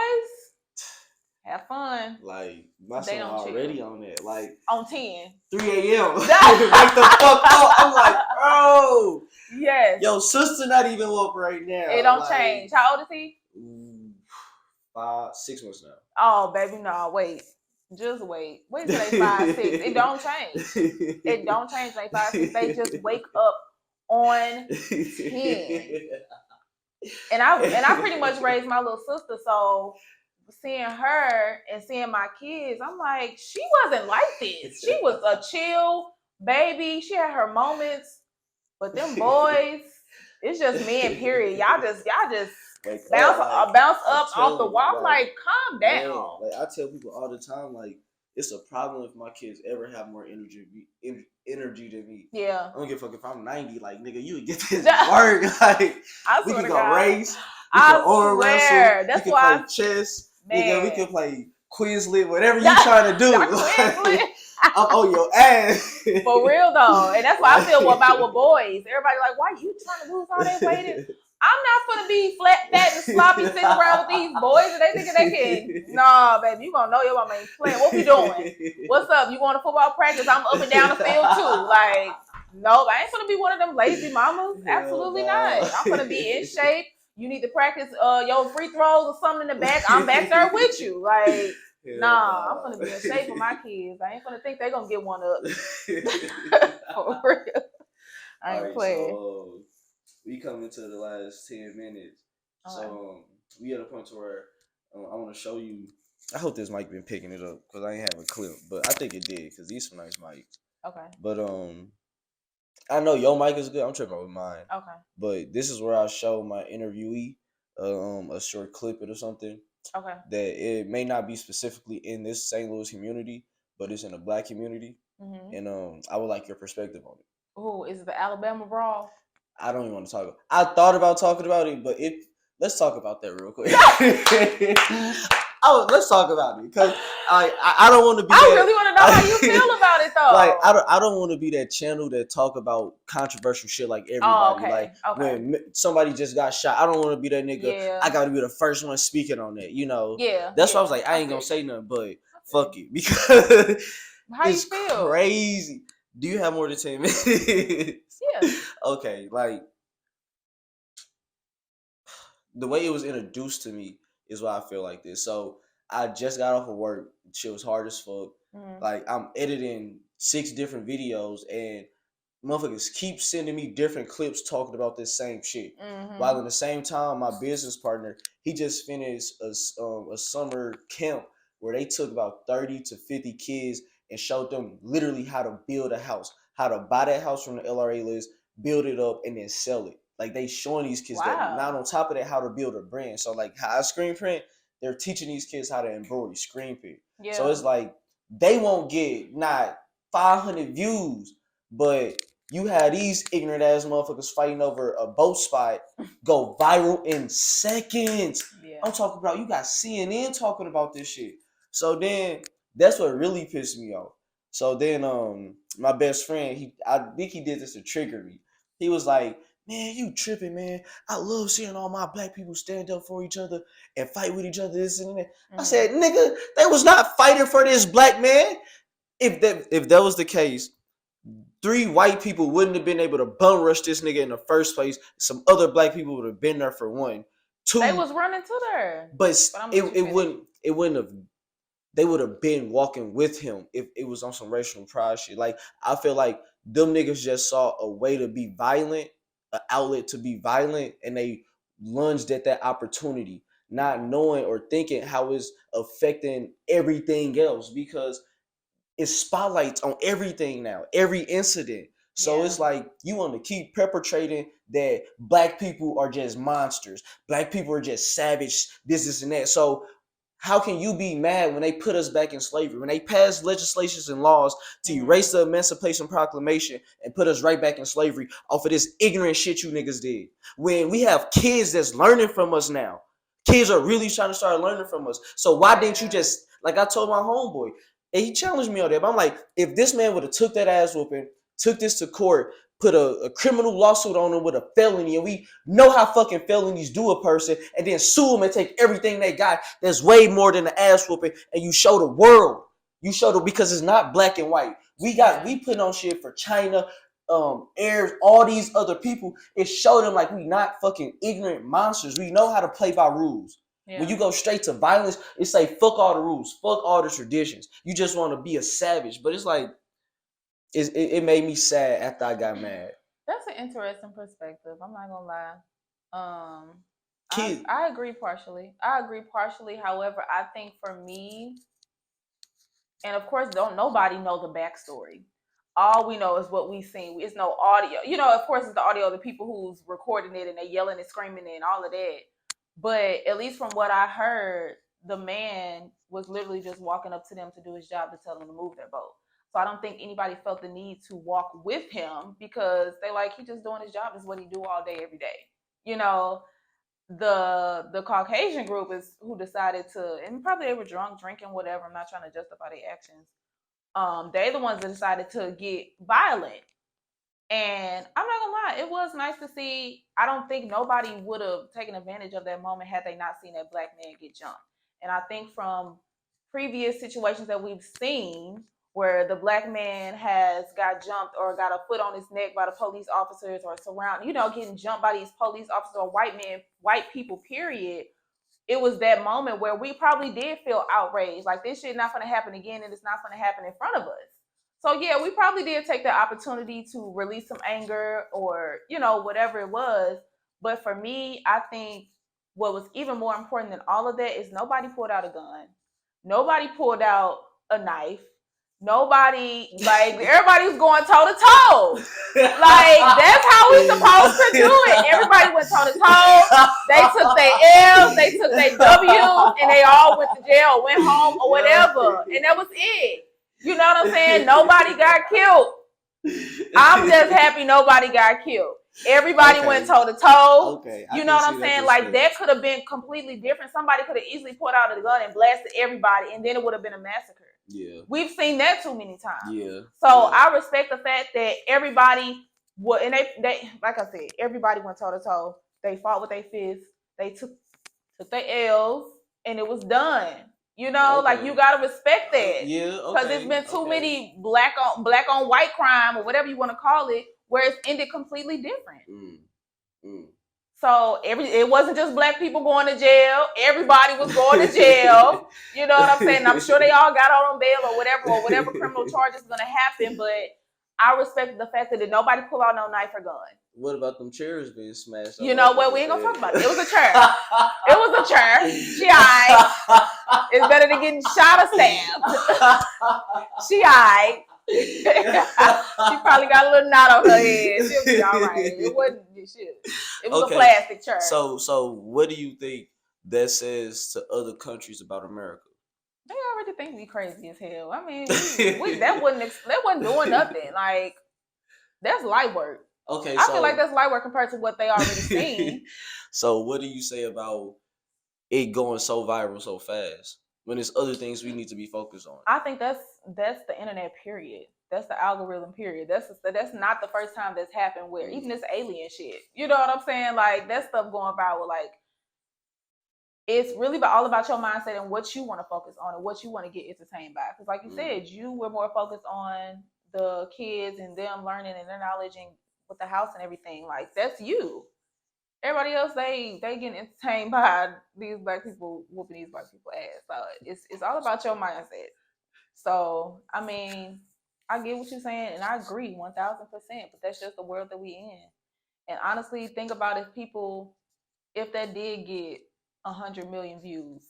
Have fun. Like, my son already chill. On that. Like, on 10. 3 a.m. Wake the fuck up. I'm like, bro. Yes. Yo, sister not even up right now. It don't change. How old is he? 6 months now. Oh, baby, no. Wait. Just wait. Wait till they 5, 6. It don't change. It don't change. Like 5, 6. They just wake up on 10. And I pretty much raised my little sister, so seeing her and seeing my kids, I'm like, she wasn't like this. She was a chill baby. She had her moments, but them boys, it's just men. Period. Y'all just bounce up off the wall. Like, calm down. Man, like I tell people all the time, like it's a problem if my kids ever have more energy than me. Yeah. I don't give a fuck if I'm 90. Like, nigga, you would get this work. Like, we can go race. We can arm wrestle. That's we can why play chess. Nigga, we can play Quizlet, whatever you trying to do. I'm on your ass. For real though. And that's why I feel about with boys. Everybody like, why you trying to lose all that weight? I'm not gonna be fat and sloppy sitting around with these boys and they thinking they can. Nah, baby, you gonna know your mama ain't playing. What we doing? What's up? You going to football practice? I'm up and down the field too. Like, nope, I ain't gonna be one of them lazy mamas. Absolutely not. I'm gonna be in shape. You need to practice your free throws or something in the back. I'm back there with you. Like, nah, I'm gonna be in shape for my kids. I ain't gonna think they're gonna get one up. For real. I ain't playing. So, we come into the last 10 minutes. Okay. So we at a point to where I want to show you. I hope this mic been picking it up because I ain't have a clip, but I think it did because these some nice mics. Okay. But I know your mic is good. I'm tripping with mine. Okay. But this is where I show my interviewee a short clip or something. Okay. That it may not be specifically in this St. Louis community, but it's in a Black community, and I would like your perspective on it. Oh, is it the Alabama brawl? I don't even want to talk about it. I thought about talking about it, but let's talk about that real quick. Let's talk about it because I don't want to be. I really want to know how you feel about it though. Like I don't want to be that channel that talk about controversial shit like everybody. Oh, okay. Like when somebody just got shot, I don't want to be that nigga. Yeah. I got to be the first one speaking on that. You know. Yeah. That's why I was like, I ain't gonna say nothing, but fuck it because how you feel? Crazy. Do you have more than 10 minutes? Yeah. Okay, like the way it was introduced to me is why I feel like this. So I just got off of work. Shit was hard as fuck. Like I'm editing 6 different videos and motherfuckers keep sending me different clips talking about this same shit. While in the same time, my business partner, he just finished a summer camp where they took about 30 to 50 kids and showed them literally how to build a house, how to buy that house from the LRA list, build it up, and then sell it. Like they showing these kids that. Not on top of that, how to build a brand. So like how I screen print, they're teaching these kids how to embroider, screen print. Yeah. So it's like they won't get not 500 views, but you have these ignorant ass motherfuckers fighting over a boat spot go viral in seconds. Yeah. I'm talking about you got CNN talking about this shit. So then that's what really pissed me off. So then my best friend, I think he did this to trigger me. He was like, man, you tripping, man. I love seeing all my Black people stand up for each other and fight with each other, this and that. I said, nigga, they was not fighting for this Black man. If that was the case, 3 white people wouldn't have been able to bum rush this nigga in the first place. Some other Black people would have been there for 1. 2, they was running to there. But it wouldn't have. They would have been walking with him if it was on some racial pride shit. Like I feel like them niggas just saw a way to be violent, an outlet to be violent, and they lunged at that opportunity, not knowing or thinking how it's affecting everything else because it spotlights on everything now, every incident. So it's like you want to keep perpetrating that black people are just monsters. Black people are just savage, this, and that. So how can you be mad when they put us back in slavery? When they pass legislations and laws to erase the Emancipation Proclamation and put us right back in slavery off of this ignorant shit you niggas did. When we have kids that's learning from us now. Kids are really trying to start learning from us. So why didn't you just, like I told my homeboy, and he challenged me on that, but I'm like, if this man would have took that ass whooping, took this to court, put a criminal lawsuit on him with a felony, and we know how fucking felonies do a person, and then sue them and take everything they got, that's way more than the ass whooping, and you show the world. You show them, because it's not black and white. We put on shit for China, Arabs, all these other people. It showed them like we not fucking ignorant monsters. We know how to play by rules. Yeah. When you go straight to violence, it's like fuck all the rules, fuck all the traditions. You just want to be a savage. But it's like, it made me sad after I got mad. That's an interesting perspective. I'm not gonna lie. I agree partially. However, I think for me, and of course, nobody know the backstory. All we know is what we've seen. It's no audio. You know, of course, it's the audio of the people who's recording it and they yelling and screaming and all of that. But at least from what I heard, the man was literally just walking up to them to do his job, to tell them to move their boat. So I don't think anybody felt the need to walk with him, because they like, he just doing his job. Is what he do all day, every day. You know, the Caucasian group is who decided to, and probably they were drunk, drinking, whatever. I'm not trying to justify their actions. They're the ones that decided to get violent. And I'm not gonna lie, it was nice to see. I don't think nobody would have taken advantage of that moment had they not seen that black man get jumped. And I think from previous situations that we've seen where the black man has got jumped or got a foot on his neck by the police officers, or getting jumped by these police officers or white people, period. It was that moment where we probably did feel outraged. Like, this shit not gonna happen again, and it's not gonna happen in front of us. So yeah, we probably did take the opportunity to release some anger, or, whatever it was. But for me, I think what was even more important than all of that is nobody pulled out a gun. Nobody pulled out a knife. Nobody, like, everybody was going toe to toe. Like, that's how we supposed to do it. Everybody went toe to toe. They took their L's, they took their W's, and they all went to jail, went home, or whatever. And that was it. You know what I'm saying? Nobody got killed. I'm just happy nobody got killed. Everybody went toe to toe. Okay, you know what I'm saying? Like, that could have been completely different. Somebody could have easily pulled out a gun and blasted everybody, and then it would have been a massacre. Yeah, we've seen that too many times. Yeah. So I respect the fact that everybody and they like I said, everybody went toe to toe. They fought with their fists. They took their L's, and it was done. Like, you gotta respect that. Yeah, because there's been too many black on white crime, or whatever you want to call it, where it's ended completely different. So it wasn't just black people going to jail. Everybody was going to jail. You know what I'm saying? I'm sure they all got out on bail or whatever criminal charge is going to happen. But I respect the fact that nobody pulled out no knife or gun. What about them chairs being smashed? You know what? We ain't gonna talk about it. It was a chair. It was a chair. She alright. It's better than getting shot or stabbed. She alright. She probably got a little knot on her head. She'll be all right. It wasn't shit. It was a plastic chair. So what do you think that says to other countries about America? They already think we crazy as hell. I mean, that wasn't doing nothing. Like, that's light work. Okay, I feel like that's light work compared to what they already seen. So what do you say about it going so viral so fast, when there's other things we need to be focused on? I think that's the internet, period. That's the algorithm, period. That's not the first time that's happened where even this alien shit. You know what I'm saying? Like, that stuff going viral. Like, it's really all about your mindset and what you want to focus on and what you want to get entertained by. Because like you said, you were more focused on the kids and them learning and their knowledge and with the house and everything. Like, that's you. Everybody else, they getting entertained by these black people whooping these black people ass. So it's all about your mindset. So, I mean, I get what you're saying, and I agree 1,000%, but that's just the world that we in. And honestly, think about if that did get 100 million views,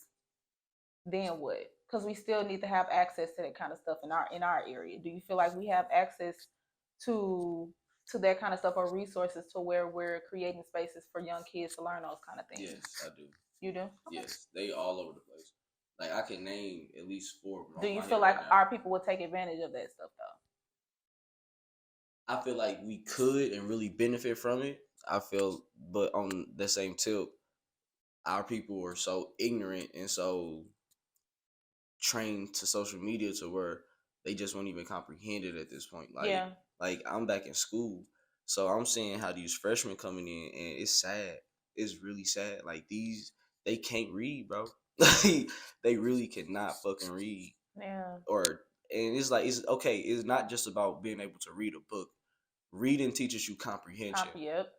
then what? Because we still need to have access to that kind of stuff in our area. Do you feel like we have access to that kind of stuff, or resources to where we're creating spaces for young kids to learn those kind of things? Yes, I do. You do? Okay. Yes, they all over the place. Like, I can name at least 4 of them. Do you feel like our people would take advantage of that stuff though? I feel like we could and really benefit from it. I feel, but on the same tip, our people are so ignorant and so trained to social media to where they just won't even comprehend it at this point. Like I'm back in school, so I'm seeing how these freshmen coming in, and it's sad. It's really sad. Like they can't read, bro. They really cannot fucking read. Yeah. And it's like, it's okay. It's not just about being able to read a book. Reading teaches you comprehension. Yep.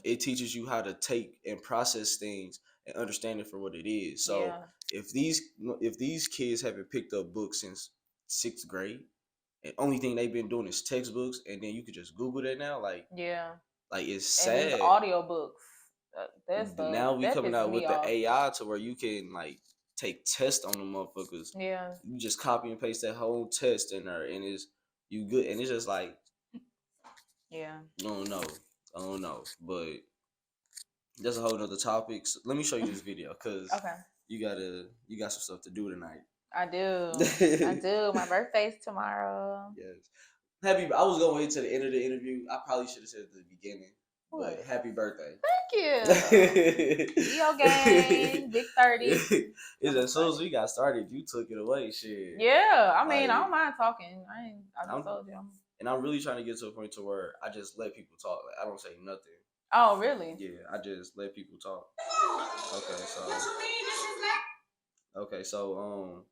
It teaches you how to take and process things and understand it for what it is. So if these kids haven't picked up books since 6th grade, and only thing they've been doing is textbooks, and then you could just Google that now, like it's sad. And audiobooks. Now we coming out with the AI to where you can like take tests on them motherfuckers. Yeah. You just copy and paste that whole test in there, and it's you good, and it's just like, yeah. I don't know, but that's a whole nother topic. So let me show you this video, because you got some stuff to do tonight. I do. My birthday's tomorrow. Yes. I was gonna wait till the end of the interview. I probably should have said at the beginning. What? But happy birthday. Thank you. Yo gang, big 30. It's as soon as we got started, you took it away, shit. Yeah, I mean, I don't mind talking. I just told you. And I'm really trying to get to a point to where I just let people talk. Like, I don't say nothing. Oh, really? Yeah, I just let people talk. Okay, so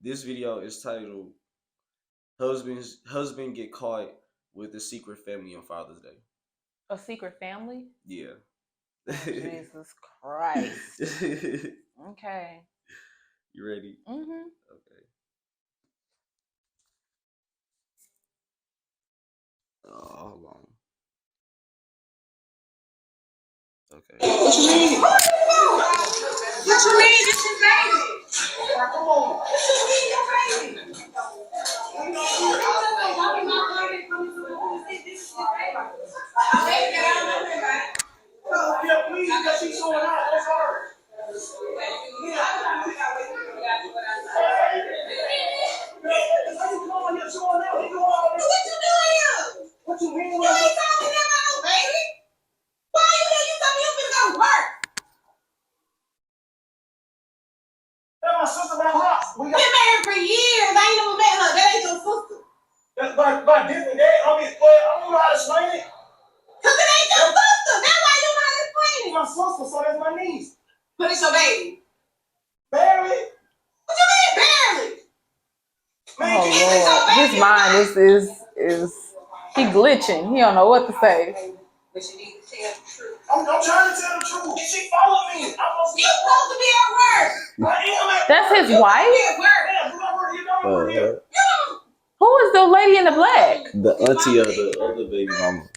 this video is titled Husband Get Caught with a Secret Family on Father's Day. A secret family? Yeah. Oh, Jesus Christ. Okay. You ready? Mm-hmm. Okay. Oh, hold on. Okay. What you mean? What you mean? This is baby. Come on. What you mean, your baby? Yeah, please, because she's showing out. That's hard. What you mean? You ain't talking about no baby. Why you here? You tell me you finna go to work. That's my sister around the house. We been married for years. I ain't never met her. That ain't your sister. That's by different day. I mean, I don't know how to explain it. Cause it ain't your sister. That's why you don't know how to explain it. My sister, so that's my niece. But it's your baby. Barely. What you mean barely? Man, oh Lord, his mind is he glitching. He don't know what to say. But you need to tell the truth. I'm trying to tell the truth. And she followed me. You supposed to be at work. I am at That's work. his wife? Yeah, work. Yeah, Who is the lady in the black? The auntie of the other baby mama.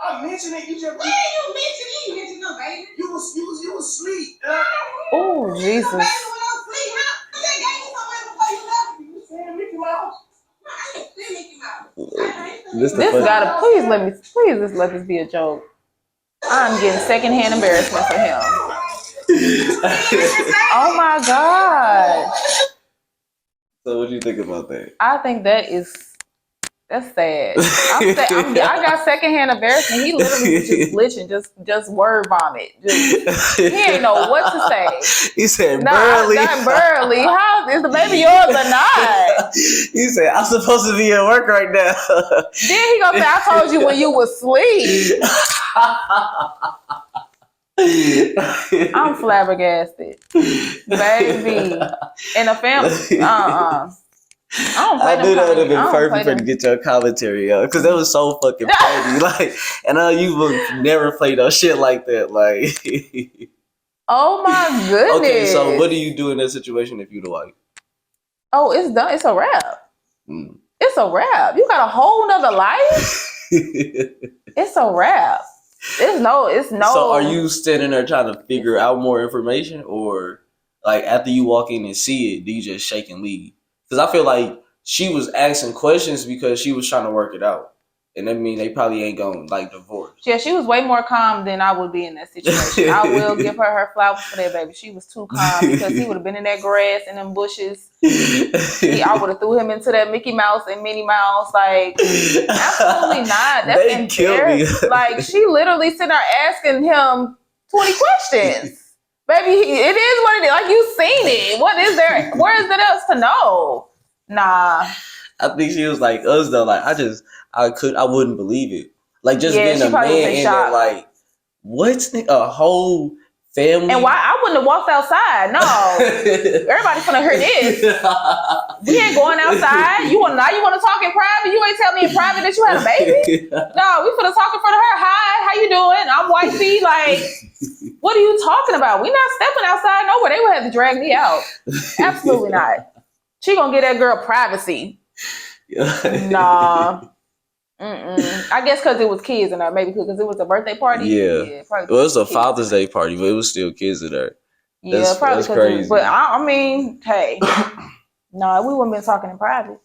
I mentioned it. You just. Where you mentioned it? You mentioned no baby. You was asleep. Oh Jesus. Baby went on sleep. Huh? They gave you somewhere before you left. You saying Mickey Mouse? I ain't seen Mickey Mouse. This gotta please just let this be a joke. I'm getting secondhand embarrassment for him. Oh my God. So what do you think about that? I think that's sad. I got secondhand embarrassment. He literally was just glitching, just word vomit. He ain't know what to say. He said, "Burley, not Burley. How is the baby yours or not?" He said, "I'm supposed to be at work right now." Then he gonna say, "I told you when you was asleep." I'm flabbergasted, baby. In a family, I knew that would have been perfect for to get your commentary, yo, because that was so fucking funny. Like, and you would never play no shit like that. Like, oh my goodness. Okay, so what do you do in that situation if you the wife? Oh, it's done. It's a wrap. It's a wrap. You got a whole nother life. It's a wrap. It's no. So are you standing there trying to figure out more information, or like after you walk in and see it, do you just shake and leave? Because I feel like she was asking questions because she was trying to work it out. And that mean they probably ain't gonna like divorce. Yeah, she was way more calm than I would be in that situation. I will give her flowers for that, baby. She was too calm because he would have been in that grass and them bushes. I would have threw him into that Mickey Mouse and Minnie Mouse. Like, absolutely not. That's embarrassing. Like, she literally sitting there asking him 20 questions. Baby, it is what it is. Like, you've seen it. What is there? Where is it else to know? Nah. I think she was like us though. Like I wouldn't believe it. Like just being a man in that, like, what? A whole family? And why? I wouldn't have walked outside. No. Everybody's gonna hear this. We ain't going outside. You want to talk in private? You ain't tell me in private that you had a baby? No, we finna talk in front of her. Hi, how you doing? I'm wifey. Like, what are you talking about? We not stepping outside nowhere. They would have to drag me out. Absolutely not. She gonna get that girl privacy. Nah. I guess because it was kids in there, maybe because it was a birthday party. Yeah, well, it was a Father's Day party, but it was still kids in there. Yeah, probably that's crazy. But I mean, hey, no, we wouldn't been talking in private.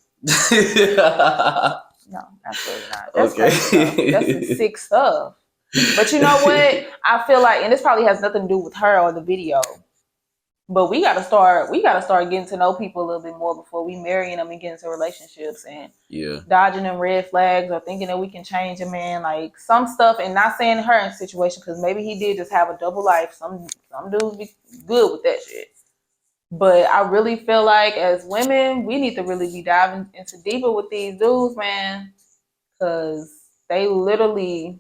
No, absolutely not. That's crazy. That's some sick stuff. But you know what? I feel like, and this probably has nothing to do with her or the video, but we gotta start getting to know people a little bit more before we marrying them and get into relationships and dodging them red flags or thinking that we can change a man. Like some stuff, and not saying her situation because maybe he did just have a double life. Some dudes be good with that shit. But I really feel like as women, we need to really be diving into deeper with these dudes, man, because they literally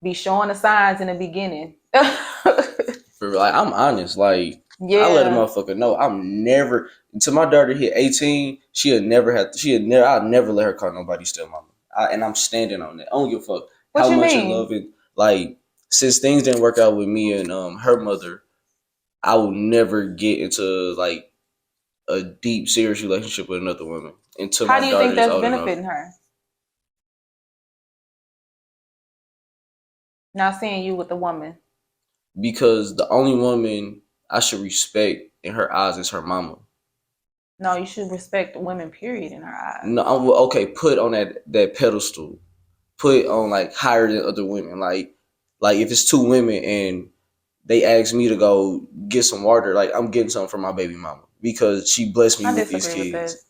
be showing the signs in the beginning. Like, I'm honest, like. Yeah. I let a motherfucker know I'm never until my daughter hit 18. I'll never let her call nobody still mama. And I'm standing on that. I don't give a fuck how much you love it. Like, since things didn't work out with me and her mother, I will never get into like a deep, serious relationship with another woman until my daughter is old enough. How do you think that's benefiting her? Not seeing you with a woman. Because the only woman I should respect in her eyes is her mama. No, you should respect women, period, in her eyes. No, okay, put on that pedestal. Put on like higher than other women. Like if it's two women and they ask me to go get some water, like I'm getting something from my baby mama because she blessed me with these kids.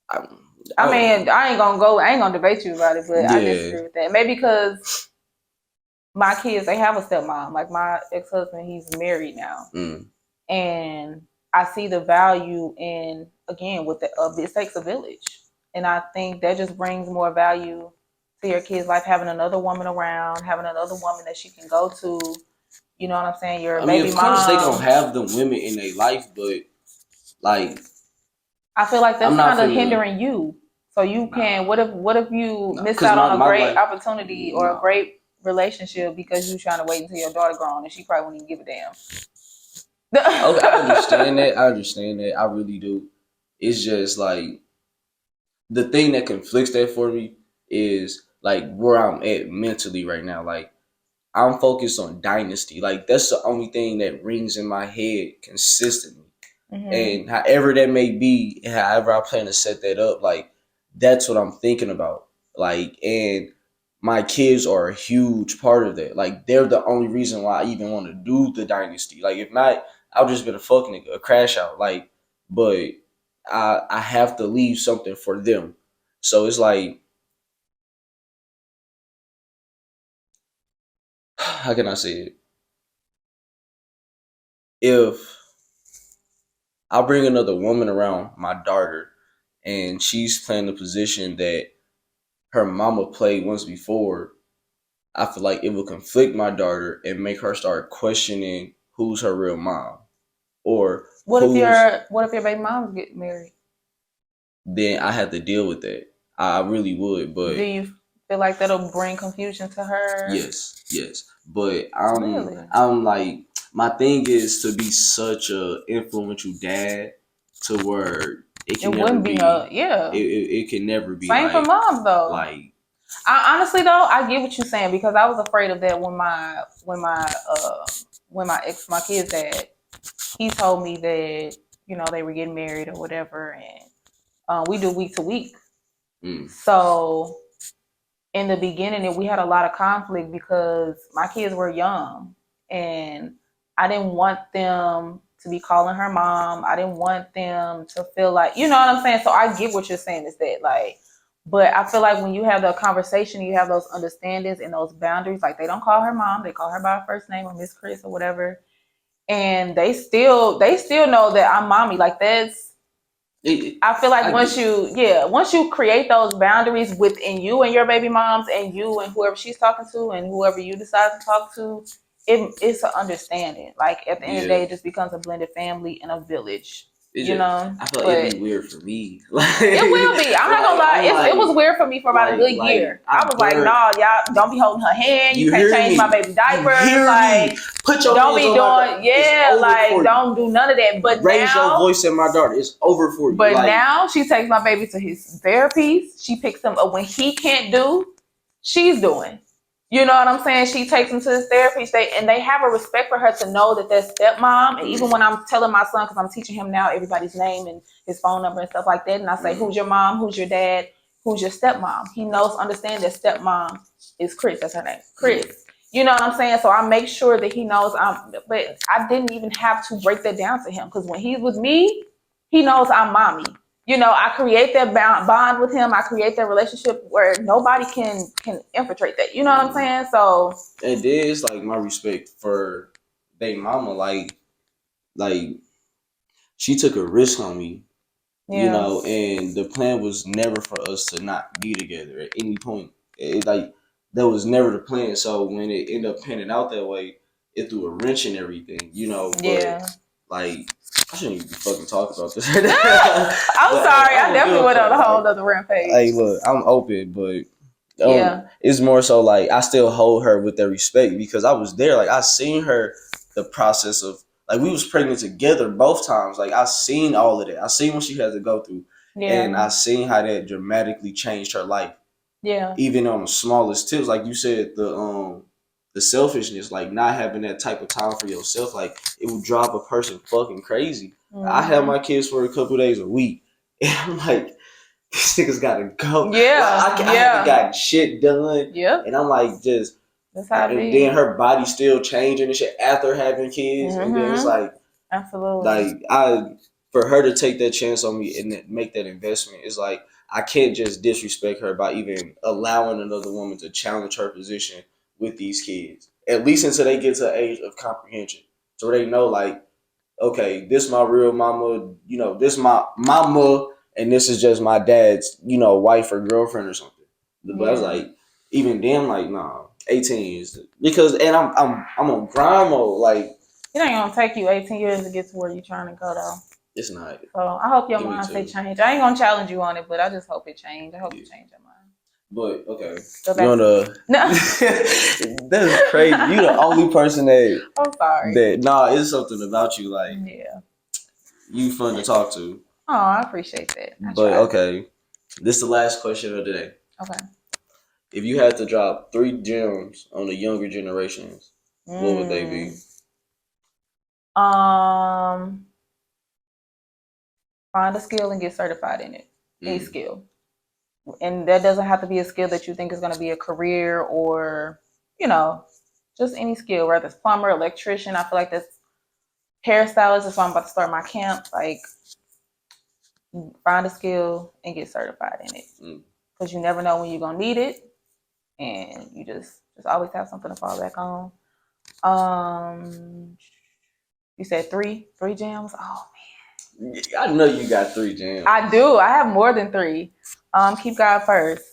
I mean, I ain't gonna debate you about it, but I disagree with that. Maybe because my kids, they have a stepmom. Like my ex-husband, he's married now. And I see the value in, again, it takes a village. And I think that just brings more value to your kids' life, having another woman around, having another woman that she can go to. You know what I'm saying? Your baby mom. Of course they gonna have the women in their life, but like, I feel like that's kind of hindering you. So you can, what if you miss out on a great opportunity or a great relationship because you're trying to wait until your daughter grown and she probably won't even give a damn. Okay, I understand that. I really do. It's just like the thing that conflicts that for me is like where I'm at mentally right now. Like I'm focused on dynasty. Like that's the only thing that rings in my head consistently. And however that may be, however I plan to set that up, like that's what I'm thinking about. Like, and my kids are a huge part of that. Like they're the only reason why I even want to do the dynasty. Like if not, I'll just been a fuck nigga, a crash out. Like, but I have to leave something for them. So it's like, how can I say it? If I bring another woman around my daughter and she's playing the position that her mama played once before, I feel like it will conflict my daughter and make her start questioning who's her real mom. Or what if your baby moms get married? Then I have to deal with that. I really would, but do you feel like that'll bring confusion to her? Yes. But I'm like, my thing is to be such a influential dad to where it can never be. It can never be. Same for moms though. Like, I honestly though, I get what you're saying because I was afraid of that when my kid's dad, he told me that, you know, they were getting married or whatever, and We do week to week. So in the beginning, we had a lot of conflict because my kids were young and I didn't want them to be calling her mom. I didn't want them to feel like, you know what I'm saying? So I get what you're saying is that like, but I feel like when you have the conversation, you have those understandings and those boundaries, like they don't call her mom, they call her by her first name or Miss Chris or whatever. And they still know that I'm mommy. Like that's, I feel like once you create those boundaries within you and your baby moms and you and whoever she's talking to and whoever you decide to talk to, it's an understanding. Like at the end of the day, it just becomes a blended family and a village. You know, I feel like it'd be weird for me. It will be. I'm not gonna lie. It was weird for me for about a good year. I was like, no, y'all don't be holding her hand. You can't change my baby diapers. Like, put your don't be doing. Don't do none of that. But raise your voice at my daughter. It's over for you. But now she takes my baby to his therapies. She picks him up when he can't do. She's doing. You know what I'm saying? She takes him to his therapy, and they have a respect for her to know that they're stepmom. And even when I'm telling my son, because I'm teaching him now everybody's name and his phone number and stuff like that, and I say, who's your mom? Who's your dad? Who's your stepmom? He knows, understand that stepmom is Chris. That's her name, Chris. You know what I'm saying? So I make sure that he knows but I didn't even have to break that down to him because when he's with me, he knows I'm mommy. You know, I create that bond with him. I create that relationship where nobody can infiltrate that. You know what I'm saying? So and then it's like my respect for they mama, like she took a risk on me, you know, and the plan was never for us to not be together at any point. That was never the plan. So when it ended up panning out that way, it threw a wrench in everything, you know. But like, I shouldn't even be fucking talking about this. I'm sorry. I definitely went on a whole other rampage. Hey, look, I'm open, but it's more so like I still hold her with that respect because I was there. Like I seen her, the process of like we was pregnant together both times. Like I seen all of that. I seen what she had to go through, and I seen how that dramatically changed her life. Yeah. Even on the smallest tips, like you said, the selfishness, like not having that type of time for yourself, like it would drive a person fucking crazy. I had my kids for a couple days a week, and I'm like, these niggas gotta go. Yeah, I haven't gotten shit done. Yeah, and I'm like, just that's how it and then her body still changing and shit after having kids, and then it's like, absolutely, like for her to take that chance on me and make that investment, it's like I can't just disrespect her by even allowing another woman to challenge her position with these kids. At least until they get to the age of comprehension, so they know like, okay, this my real mama, you know, this my mama, and this is just my dad's, you know, wife or girlfriend or something. But I was like, even then, like, nah, 18 is because, and I'm on grind mode. Like, it ain't gonna take you 18 years to get to where you're trying to go, though. It's not. So I hope your mindset change. I ain't gonna challenge you on it, but I just hope it change. I hope you change your mind. But okay, you wanna? No, that's crazy. You the only person that. I'm sorry. That it's something about you, like you fun to talk to. Oh, I appreciate that. But okay, this is the last question of the day. Okay. If you had to drop 3 gems on the younger generations, what would they be? Find a skill and get certified in it. A skill. And that doesn't have to be a skill that you think is going to be a career or, you know, just any skill, whether it's plumber, electrician. I feel like that's hairstylist. That's why I'm about to start my camp. Like, find a skill and get certified in it. Because you never know when you're going to need it. And you just always have something to fall back on. You said three gems? Oh, man. I know you got 3 gems. I do. I have more than 3. Keep God first.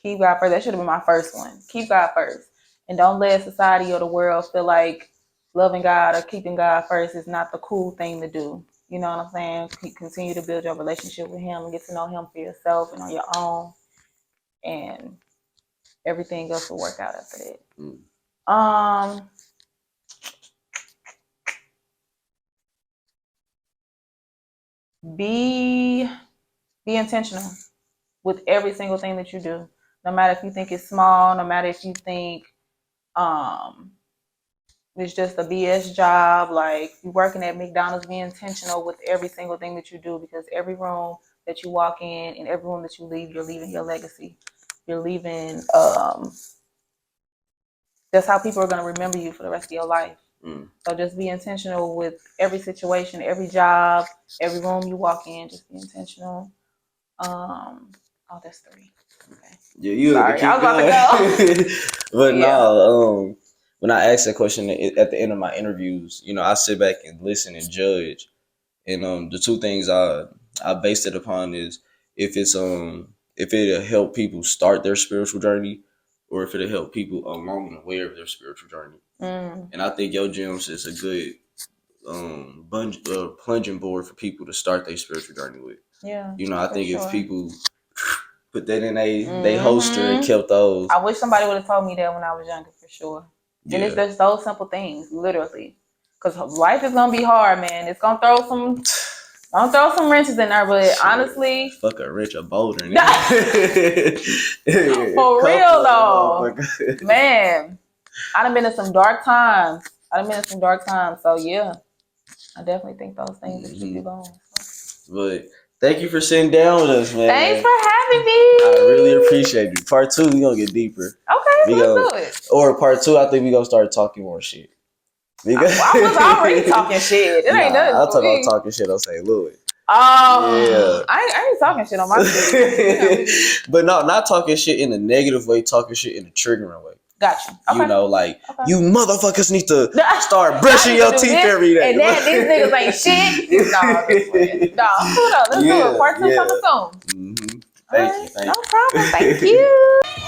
Keep God first. That should have been my first one. Keep God first. And don't let society or the world feel like loving God or keeping God first is not the cool thing to do. You know what I'm saying? Continue to build your relationship with Him and get to know Him for yourself and on your own. And everything else will work out after that. Be intentional with every single thing that you do. No matter if you think it's small, no matter if you think it's just a BS job. Like, you working at McDonald's, be intentional with every single thing that you do, because every room that you walk in and every room that you leave, you're leaving your legacy. You're leaving. That's how people are going to remember you for the rest of your life. So just be intentional with every situation, every job, every room you walk in. Just be intentional. Oh, that's 3. Okay. Yeah, you sorry, I was about to go. But Yeah. no, when I ask that question at the end of my interviews, you know, I sit back and listen and judge. And the 2 things I based it upon is if it'll help people start their spiritual journey, or if it'll help people along the way of their spiritual journey. And I think your gyms is a good plunging board for people to start their spiritual journey with. Yeah. You know, I think if people put that in they holster and kept those. I wish somebody would have told me that when I was younger, for sure. Yeah. And it's just those simple things, literally. Because life is gonna be hard, man. It's gonna throw some wrenches in there, but shit, honestly, fuck a wrench, a boulder. For real though, man. I done been in some dark times. So yeah, I definitely think those things that keep you going. So. But thank you for sitting down with us, man. Thanks for having me. I really appreciate it. Part 2, we gonna get deeper. Okay, let's do it. Or part 2, I think we gonna start talking more shit. Because I was already talking shit. It ain't nothing. I'll talking shit on St. Louis. Oh, yeah. I ain't talking shit on my shit. But no, not talking shit in a negative way, talking shit in a triggering way. Gotcha. Okay. You know, like, you motherfuckers need to start brushing your teeth every day. And that these niggas ain't shit. No, hold on. Let's do it. Part 2 coming soon. Thank you. No problem. Thank you.